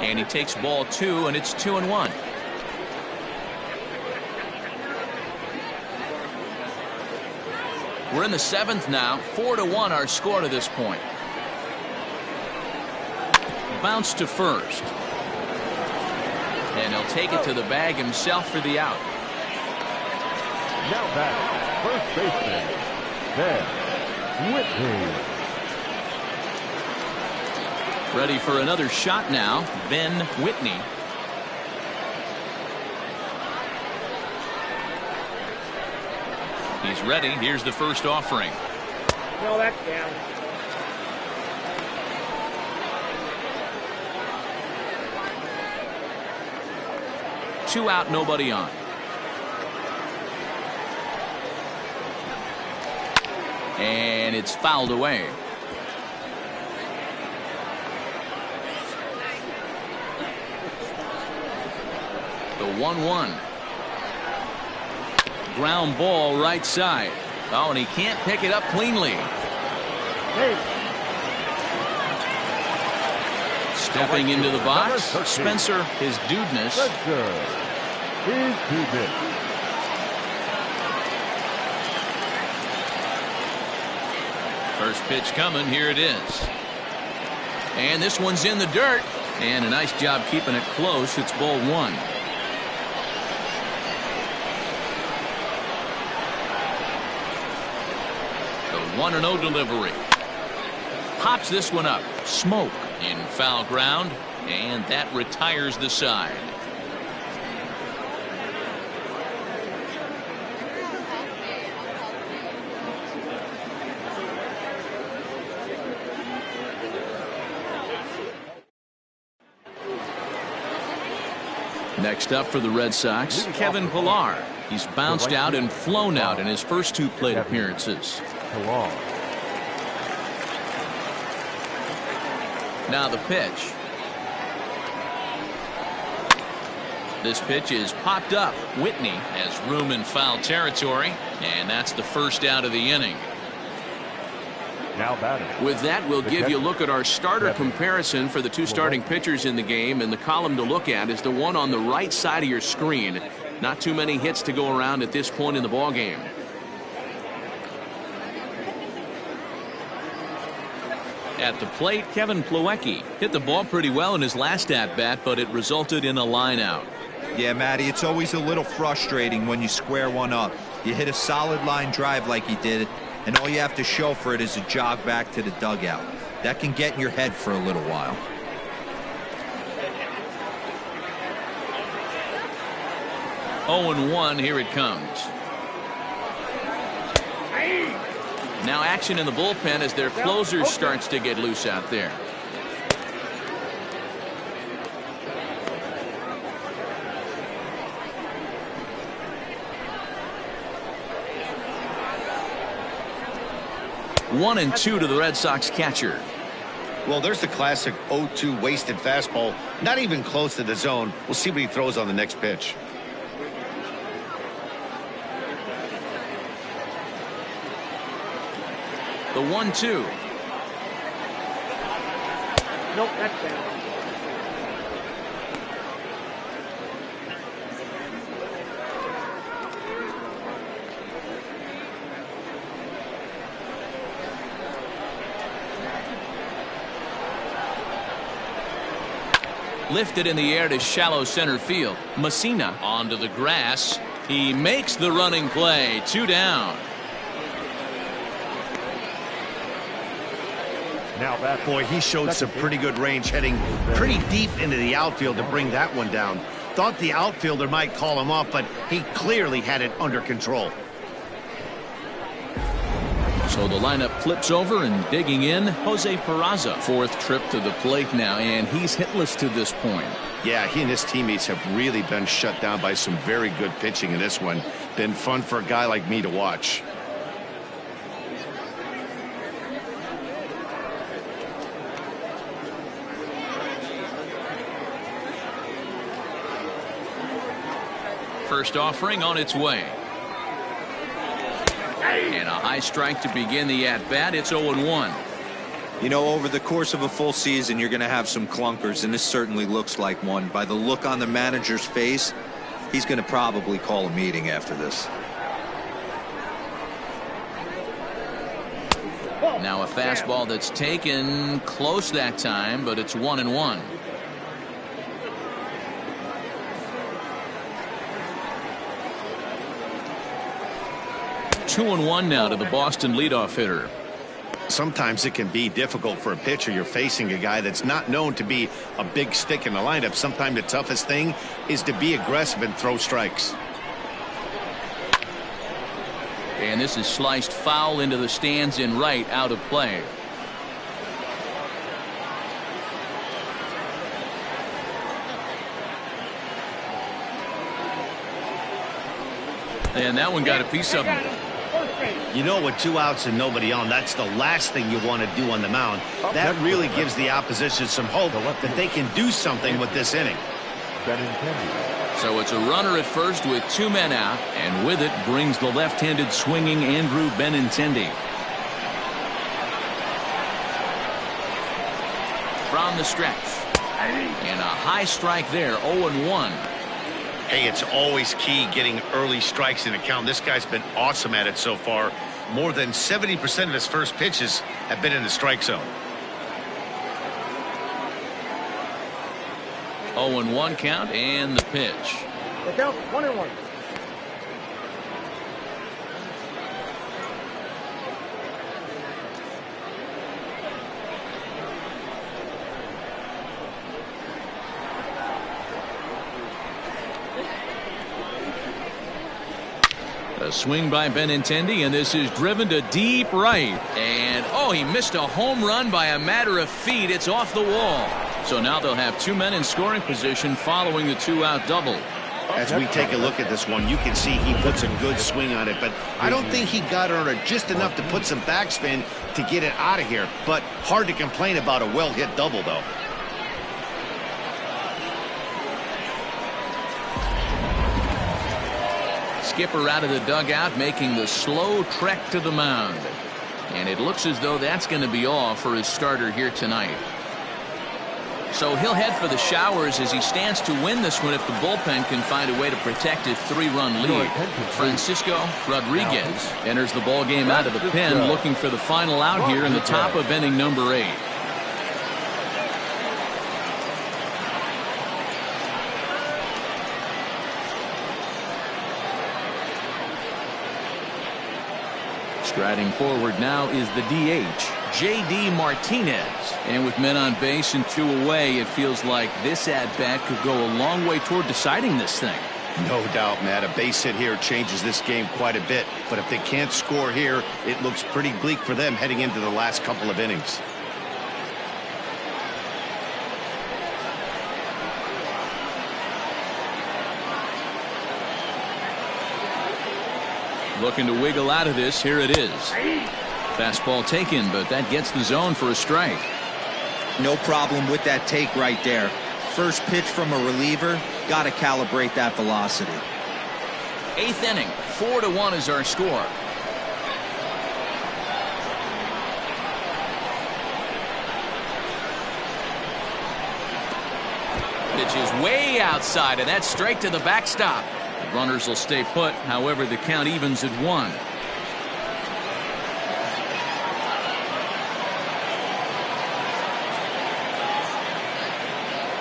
And he takes ball 2, and it's 2-1. We're in the 7th now. 4-1 our score to this point. Bounce to first. And he'll take it to the bag himself for the out. Now back, first baseman, Ben Whitney. Ready for another shot now, Ben Whitney. He's ready. Here's the first offering. No, that's down. Two out, nobody on. And it's fouled away. The 1-1. Ground ball right side. Oh, and he can't pick it up cleanly. Hey. Stepping into the box, Spencer, his dudeness. is too big. First pitch coming. Here it is. And this one's in the dirt. And a nice job keeping it close. It's ball one. The 1-0 delivery. Pops this one up. Smoke in foul ground. And that retires the side. Next up for the Red Sox, Kevin Pillar. He's bounced out and flown out in his first two plate appearances. Now the pitch. This pitch is popped up. Whitney has room in foul territory, and that's the first out of the inning. Now batting. With that, we'll give you a look at our starter comparison for the two starting pitchers in the game, and the column to look at is the one on the right side of your screen. Not too many hits to go around at this point in the ball game. At the plate, Kevin Plawecki hit the ball pretty well in his last at-bat, but it resulted in a line out. Yeah, Matty, it's always a little frustrating when you square one up. You hit a solid line drive like he did, and all you have to show for it is a jog back to the dugout. That can get in your head for a little while. Oh, 0-1, here it comes. Now action in the bullpen as their closer starts to get loose out there. One and two to the Red Sox catcher. Well, there's the classic 0-2 wasted fastball. Not even close to the zone. We'll see what he throws on the next pitch. The 1-2. Nope, that's down. Lifted in the air to shallow center field. Messina onto the grass. He makes the running play. 2 down. Now that Boy, he showed some pretty good range, heading pretty deep into the outfield to bring that one down. Thought the outfielder might call him off, but he clearly had it under control. So the lineup flips over, and digging in, Jose Peraza. Fourth trip to the plate now, and he's hitless to this point. Yeah, he and his teammates have really been shut down by some very good pitching in this one. Been fun for a guy like me to watch. First offering on its way. And a high strike to begin the at-bat. It's 0-1. You know, over the course of a full season, you're going to have some clunkers, and this certainly looks like one. By the look on the manager's face, he's going to probably call a meeting after this. Now a fastball that's taken close that time, but it's 1-1. Two and 1 now to the Boston leadoff hitter. Sometimes it can be difficult for a pitcher. You're facing a guy that's not known to be a big stick in the lineup. Sometimes the toughest thing is to be aggressive and throw strikes. And this is sliced foul into the stands in right, out of play. And that one got a piece of him. You know, with 2 outs and nobody on, that's the last thing you want to do on the mound. That really gives the opposition some hope that they can do something with this inning. So it's a runner at first with 2 men out, and with it brings the left-handed swinging Andrew Benintendi. From the stretch. And a high strike there, 0-1. Hey, it's always key getting early strikes in a count. This guy's been awesome at it so far. More than 70% of his first pitches have been in the strike zone. 0-1 count and the pitch. The count 1-1. A swing by Benintendi, and this is driven to deep right. And, oh, he missed a home run by a matter of feet. It's off the wall. So now they'll have 2 men in scoring position following the 2-out double. As we take a look at this one, you can see he puts a good swing on it, but I don't think he got on it just enough to put some backspin to get it out of here. But hard to complain about a well-hit double, though. Skipper out of the dugout, making the slow trek to the mound. And it looks as though that's going to be all for his starter here tonight. So he'll head for the showers as he stands to win this one if the bullpen can find a way to protect his 3-run lead. Francisco Rodriguez enters the ball game out of the pen, looking for the final out here in the top of inning number 8. Striding forward now is the DH, J.D. Martinez. And with men on base and 2 away, it feels like this at-bat could go a long way toward deciding this thing. No doubt, Matt. A base hit here changes this game quite a bit. But if they can't score here, it looks pretty bleak for them heading into the last couple of innings. Looking to wiggle out of this. Here it is. Fastball taken, but that gets the zone for a strike. No problem with that take right there. First pitch from a reliever, got to calibrate that velocity. 8th inning, 4-1 is our score. Pitch is way outside, and that's straight to the backstop. The runners will stay put. However, the count evens at 1.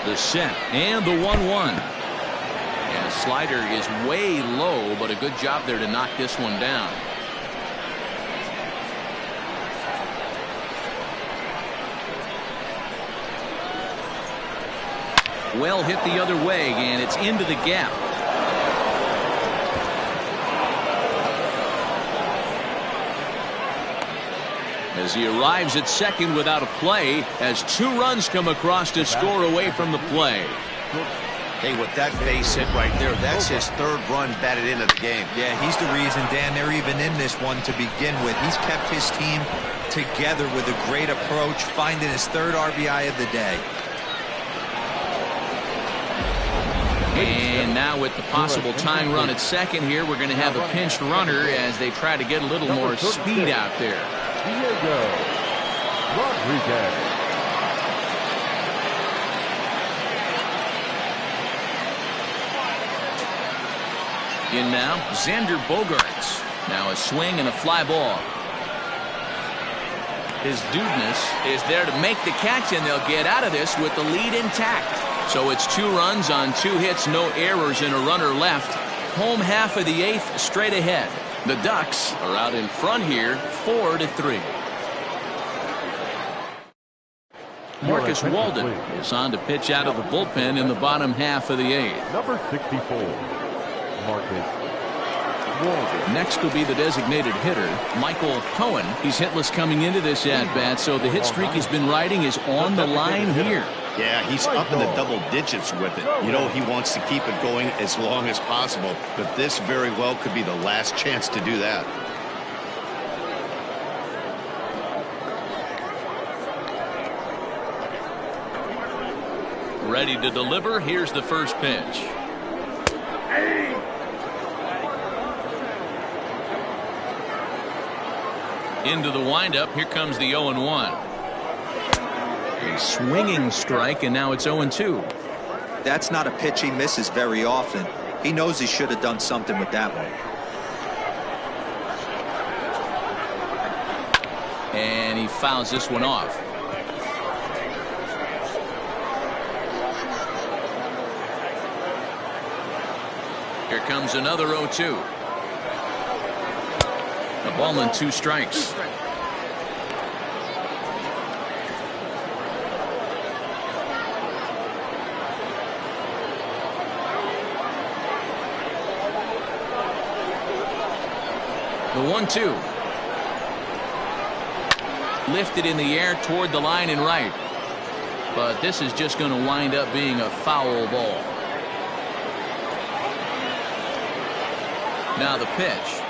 The set and the 1-1. And slider is way low, but a good job there to knock this one down. Well hit the other way, and it's into the gap. As he arrives at second without a play, as 2 runs come across to score away from the play. Hey, with that base hit right there, that's his 3rd run batted into the game. Yeah, he's the reason, Dan, they're even in this one to begin with. He's kept his team together with a great approach, finding his 3rd RBI of the day. And now with the possible tying run at second here, we're going to have a pinched runner as they try to get a little more speed out there. Diego Rodriguez. In now, Xander Bogaerts. Now a swing and a fly ball. His dudeness is there to make the catch, and they'll get out of this with the lead intact. So it's 2 runs on 2 hits, no errors, and a runner left. Home half of the 8th, straight ahead. The Ducks are out in front here, 4-3. Marcus Walden is on to pitch out of the bullpen in the bottom half of the 8th. Number 64, Marcus Walden. Next will be the designated hitter, Michael Kohan. He's hitless coming into this at-bat, so the hit streak he's been riding is on the line here. Yeah, he's up in the double digits with it. You know, he wants to keep it going as long as possible, but this very well could be the last chance to do that. Ready to deliver. Here's the first pitch. Into the windup. Here comes the 0-1. A swinging strike, and now it's 0-2. That's not a pitch he misses very often. He knows he should have done something with that one. And he fouls this one off. Here comes another 0-2. A ball and 2 strikes. The 1-2. Lifted in the air toward the line and right. But this is just going to wind up being a foul ball. Now the pitch.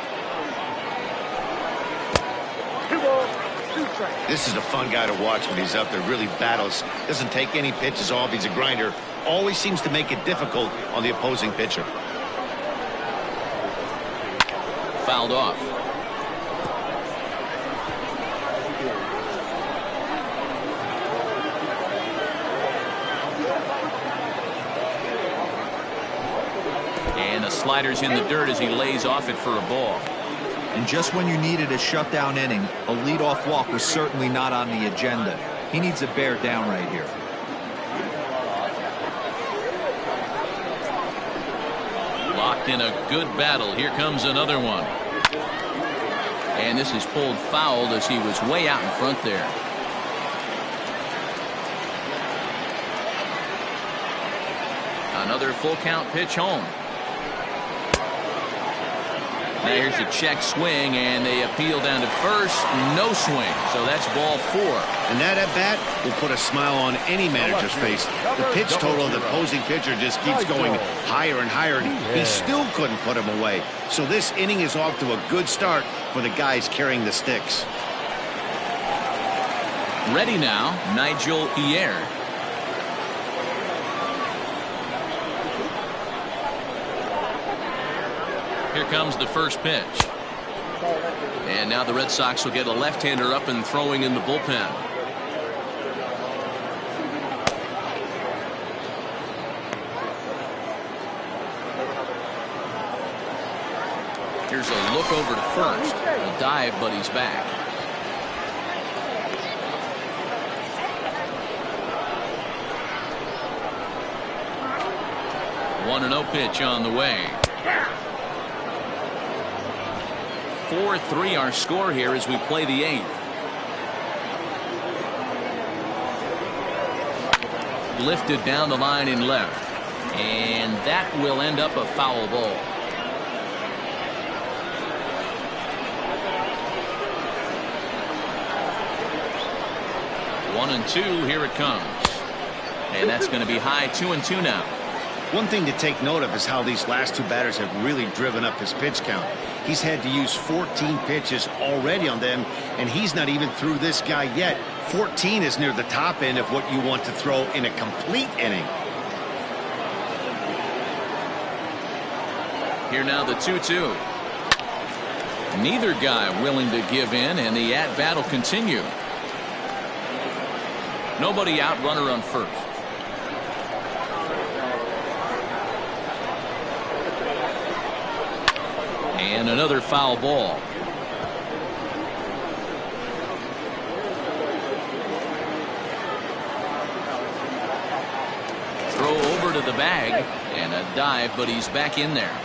2 balls, 2 strikes. This is a fun guy to watch when he's up there. Really battles. Doesn't take any pitches off. He's a grinder. Always seems to make it difficult on the opposing pitcher. Fouled off. And the slider's in the dirt as he lays off it for a ball. And just when you needed a shutdown inning, a leadoff walk was certainly not on the agenda. He needs to bear down right here. Locked in a good battle. Here comes another one. And this is pulled foul as he was way out in front there. Another full count pitch home. Now here's a check swing, and they appeal down to first. No swing, so that's ball 4. And that at bat will put a smile on any manager's face. The pitch total of the opposing pitcher just keeps going higher and higher. He still couldn't put him away. So this inning is off to a good start for the guys carrying the sticks. Ready now, Nigel Pierre. Here comes the first pitch. And now the Red Sox will get a left-hander up and throwing in the bullpen. Here's a look over to first. A dive, but he's back. One 1-0 pitch on the way. 4-3 our score here as we play the 8th. Lifted down the line in left. And that will end up a foul ball. One and 2, here it comes. And that's going to be high. 2-2 now. One thing to take note of is how these last 2 batters have really driven up his pitch count. He's had to use 14 pitches already on them, and he's not even through this guy yet. 14 is near the top end of what you want to throw in a complete inning. Here now the 2-2. Neither guy willing to give in, and the at-bat will continue. Nobody out, runner on first. And another foul ball. Throw over to the bag and a dive, but he's back in there.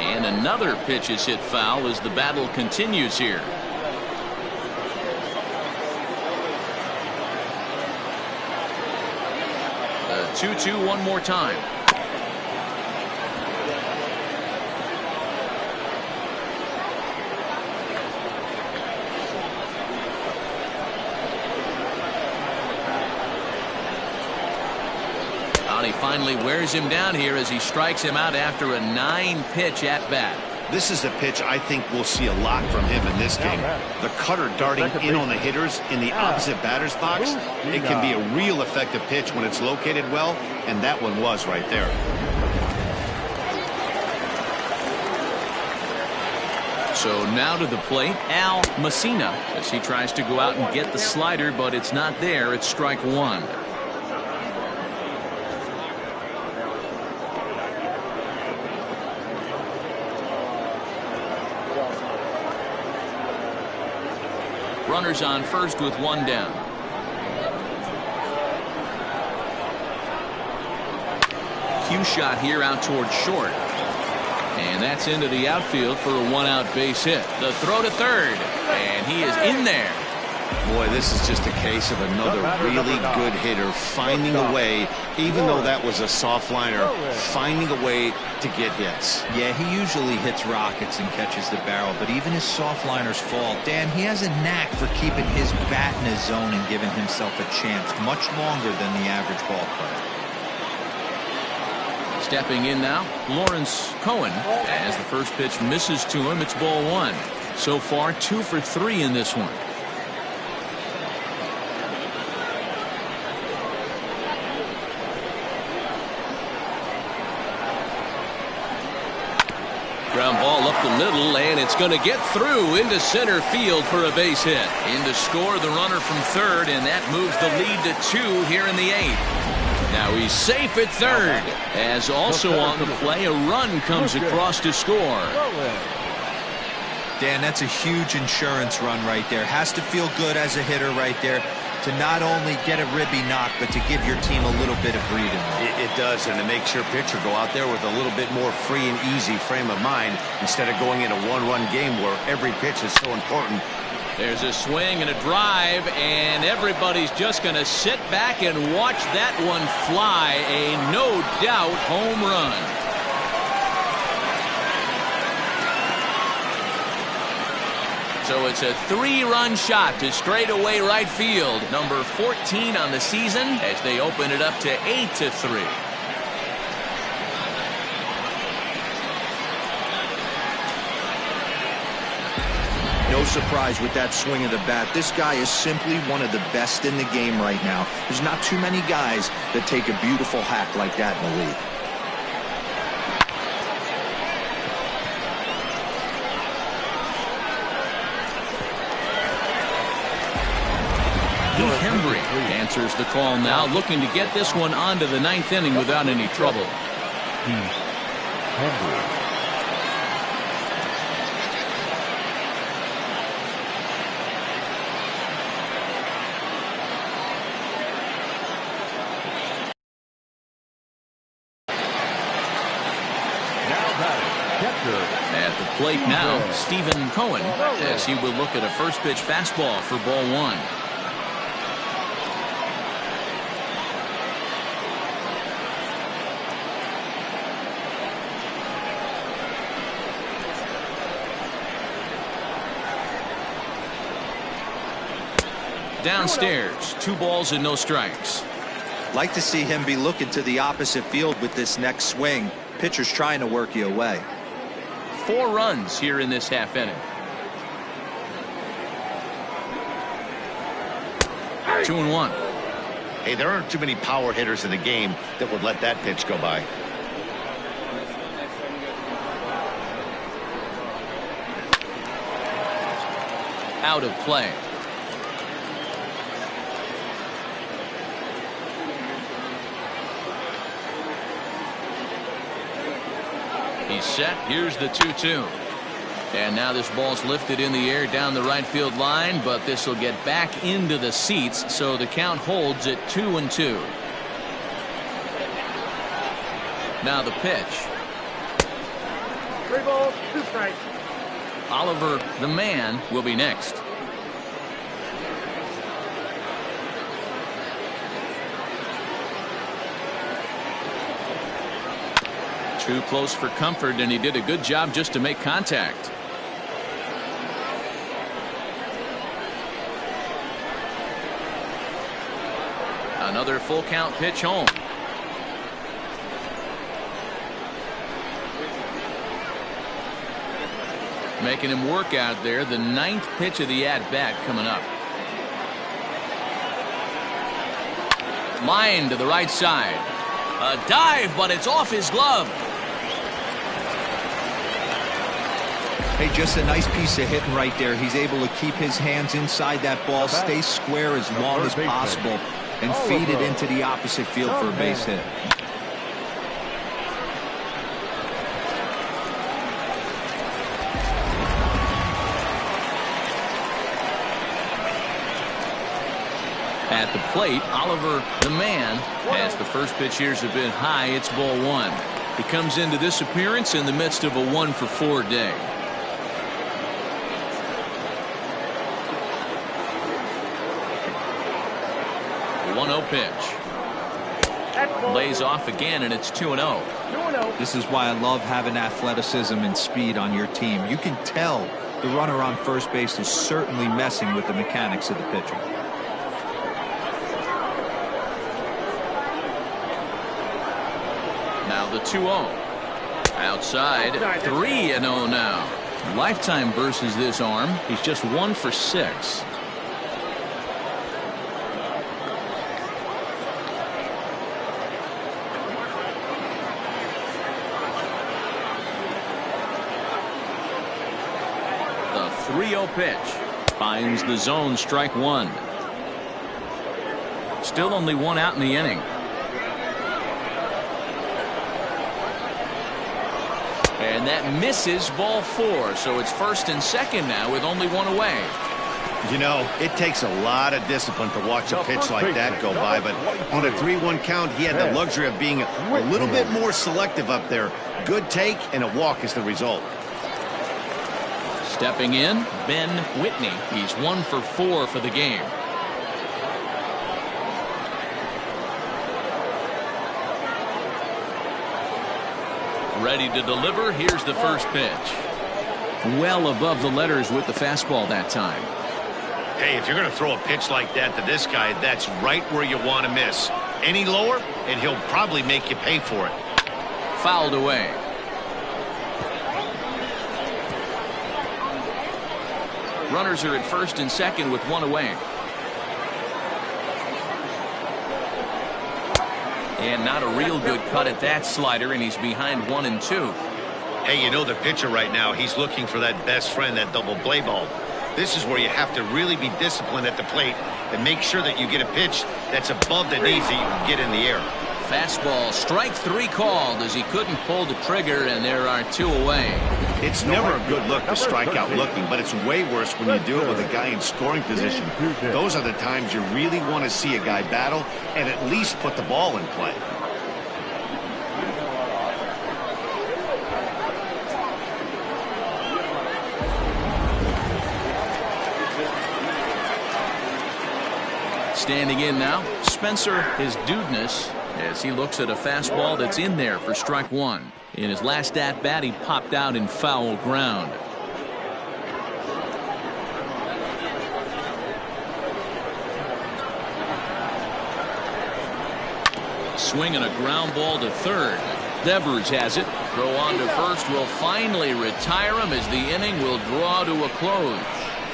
And another pitch is hit foul as the battle continues here. 2-2 one more time. And he finally wears him down here as he strikes him out after a 9-pitch at bat. This is a pitch I think we'll see a lot from him in this game. The cutter darting in on the hitters in the opposite batter's box. It can be a real effective pitch when it's located well, and that one was right there. So now to the plate, Al Messina, as he tries to go out and get the slider, but it's not there. It's strike one. Runners on first with one down. Cue shot here out towards short. And that's into the outfield for a one-out base hit. The throw to third. And he is in there. Boy, this is just a case of another really good hitter finding a way, even though that was a soft liner, finding a way to get hits. Yeah, he usually hits rockets and catches the barrel, but even his soft liners fall. Dan, he has a knack for keeping his bat in his zone and giving himself a chance much longer than the average ball player. Stepping in now, Lawrence Kohan. As the first pitch misses to him, it's ball one. So far, 2 for 3 in this one. Ground ball up the middle, and it's going to get through into center field for a base hit. In to score the runner from third, and that moves the lead to 2 here in the 8th. Now he's safe at third, as also on the play a run comes across to score. Dan, that's a huge insurance run right there. Has to feel good as a hitter right there to not only get a ribby knock, but to give your team a little bit of breathing room. It does, and it makes your pitcher go out there with a little bit more free and easy frame of mind instead of going in a one-run game where every pitch is so important. There's a swing and a drive, and everybody's just going to sit back and watch that one fly. A no-doubt home run. So it's a 3-run shot to straightaway right field. Number 14 on the season as they open it up to 8-3. No surprise with that swing of the bat. This guy is simply one of the best in the game right now. There's not too many guys that take a beautiful hack like that in the league. Henry answers the call now, looking to get this one onto the 9th inning without any trouble. Henry. At the plate now, Stephen Kohan, as he will look at a first pitch fastball for ball one. Downstairs, 2 balls and no strikes. Like to see him be looking to the opposite field with this next swing. Pitcher's trying to work you away. 4 runs here in this half inning. 2-1. Hey, there aren't too many power hitters in the game that would let that pitch go by. Out of play. He's set. Here's the 2-2. And now this ball's lifted in the air down the right field line, but this will get back into the seats, so the count holds at 2-2. Now the pitch. 3 balls, 2 strikes. Oliver, the man, will be next. Too close for comfort, and he did a good job just to make contact. Another full count pitch home. Making him work out there. The 9th pitch of the at-bat coming up. Line to the right side. A dive, but it's off his glove. Hey, just a nice piece of hitting right there. He's able to keep his hands inside that ball, stay square as long as possible, and feed it into the opposite field for a base hit. At the plate, Oliver, the man, as the first pitch here's a bit high. It's ball one. He comes into this appearance in the midst of a 1-for-4 day. 1-0 pitch. Lays off again, and it's 2-0. This is why I love having athleticism and speed on your team. You can tell the runner on first base is certainly messing with the mechanics of the pitcher. Now the 2-0. Outside, 3-0 now. Lifetime versus this arm. He's just 1 for 6. The 3-0 pitch. Finds the zone, strike one. Still only one out in the inning. And that misses, ball 4. So it's first and second now with only one away. You know, it takes a lot of discipline to watch a pitch like that go by, but on a 3-1 count, he had the luxury of being a little bit more selective up there. Good take, and a walk is the result. Stepping in, Ben Whitney. He's 1 for 4 for the game. Ready to deliver. Here's the first pitch. Well above the letters with the fastball that time. Hey, if you're going to throw a pitch like that to this guy, that's right where you want to miss. Any lower, and he'll probably make you pay for it. Fouled away. Runners are at first and second with one away. And not a real good cut at that slider, and he's behind 1 and 2. Hey, you know the pitcher right now, he's looking for that best friend, that double play ball. This is where you have to really be disciplined at the plate and make sure that you get a pitch that's above the knees that you can get in the air. Fastball, strike 3 called as he couldn't pull the trigger, and there are 2 away. It's never a good look to strike out looking, but it's way worse when you do it with a guy in scoring position. Those are the times you really want to see a guy battle and at least put the ball in play. Standing in now, Spencer is Dudeness as he looks at a fastball that's in there for strike 1. In his last at bat, he popped out in foul ground. Swinging a ground ball to third. Devers has it. Throw on to first will finally retire him as the inning will draw to a close.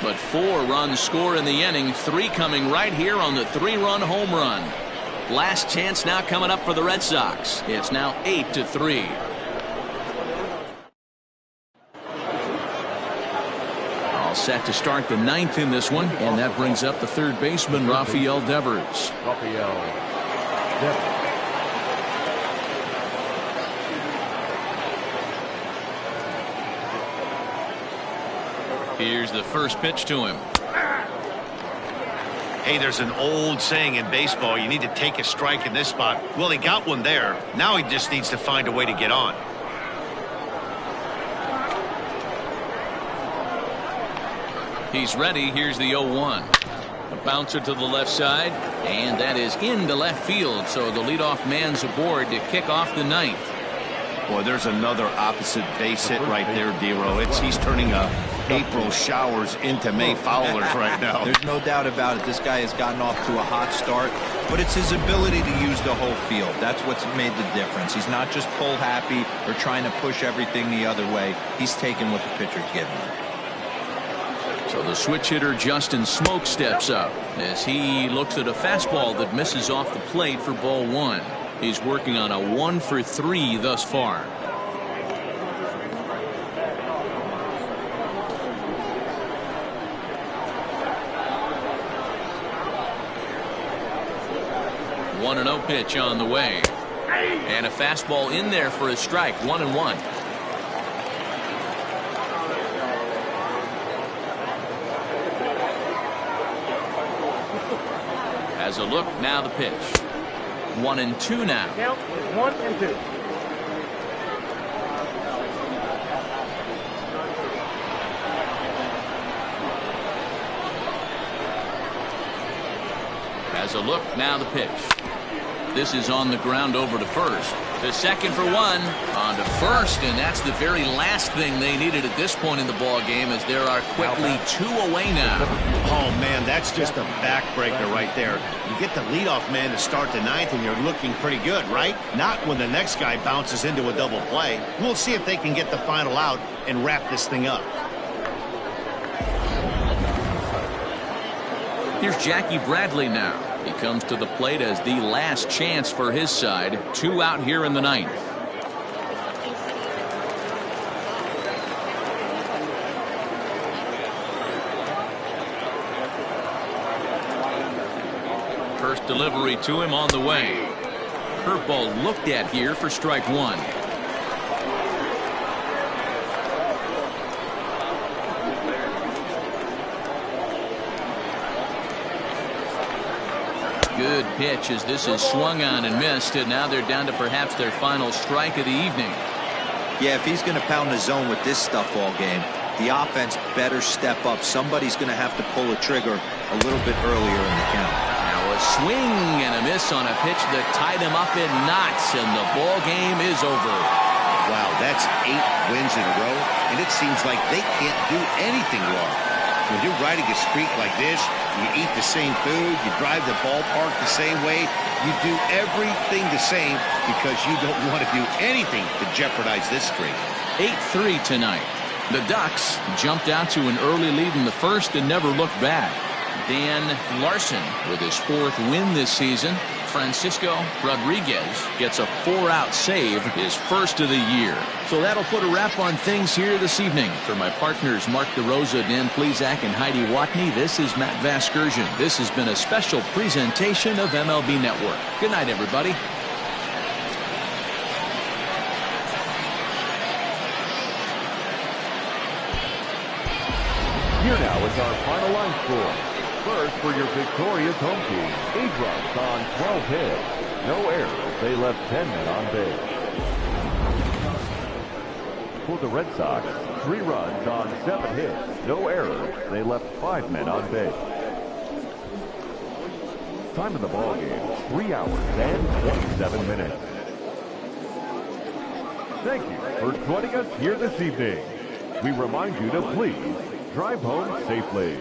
But 4 runs score in the inning, 3 coming right here on the 3-run home run. Last chance now coming up for the Red Sox. It's now 8-3. All set to start the 9th in this one, and that brings up the third baseman, Rafael Devers. Here's the first pitch to him. Hey, there's an old saying in baseball, you need to take a strike in this spot. Well, he got one there. Now he just needs to find a way to get on. He's ready. Here's the 0-1. A bouncer to the left side, and that is into left field. So the leadoff man's aboard to kick off the 9th. Boy, there's another opposite base hit right there, D-Row. He's turning April showers into May foulers right now. There's no doubt about it. This guy has gotten off to a hot start, but it's his ability to use the whole field. That's what's made the difference. He's not just pull happy or trying to push everything the other way. He's taking what the pitcher's giving him. So the switch hitter Justin Smoke steps up as he looks at a fastball that misses off the plate for ball 1. He's working on a 1 for 3 thus far. 1-0 pitch on the way. And a fastball in there for a strike. 1-1. Has a look, now the pitch. 1-2 now. Count is 1-2. Has a look, now the pitch. This is on the ground over to first. To second for one. On to first, and that's the very last thing they needed at this point in the ball game, as there are quickly 2 away now. Oh, man, that's just a backbreaker right there. You get the leadoff man to start the 9th, and you're looking pretty good, right? Not when the next guy bounces into a double play. We'll see if they can get the final out and wrap this thing up. Here's Jackie Bradley now. He comes to the plate as the last chance for his side. 2 out here in the 9th. First delivery to him on the way. Curveball looked at here for strike 1. Good pitch as this is swung on and missed, and now they're down to perhaps their final strike of the evening. Yeah, if he's going to pound the zone with this stuff all game, the offense better step up. Somebody's going to have to pull a trigger a little bit earlier in the count. Now a swing and a miss on a pitch that tied him up in knots, and the ball game is over. Wow, that's 8 wins in a row, and it seems like they can't do anything wrong. When you're riding a streak like this, you eat the same food, you drive the ballpark the same way, you do everything the same because you don't want to do anything to jeopardize this streak. 8-3 tonight. The Ducks jumped out to an early lead in the first and never looked back. Dan Larson with his 4th win this season. Francisco Rodriguez gets a 4-out save, his first of the year. So that'll put a wrap on things here this evening. For my partners Mark DeRosa, Dan Plesac, and Heidi Watney, this is Matt Vasgersian. This has been a special presentation of MLB Network. Good night, everybody. Here now is our final line score. First, for your victorious home team, 8 runs on 12 hits. No errors. They left 10 men on base. For the Red Sox, 3 runs on 7 hits. No errors. They left 5 men on base. Time of the ball game, 3 hours and 27 minutes. Thank you for joining us here this evening. We remind you to please drive home safely.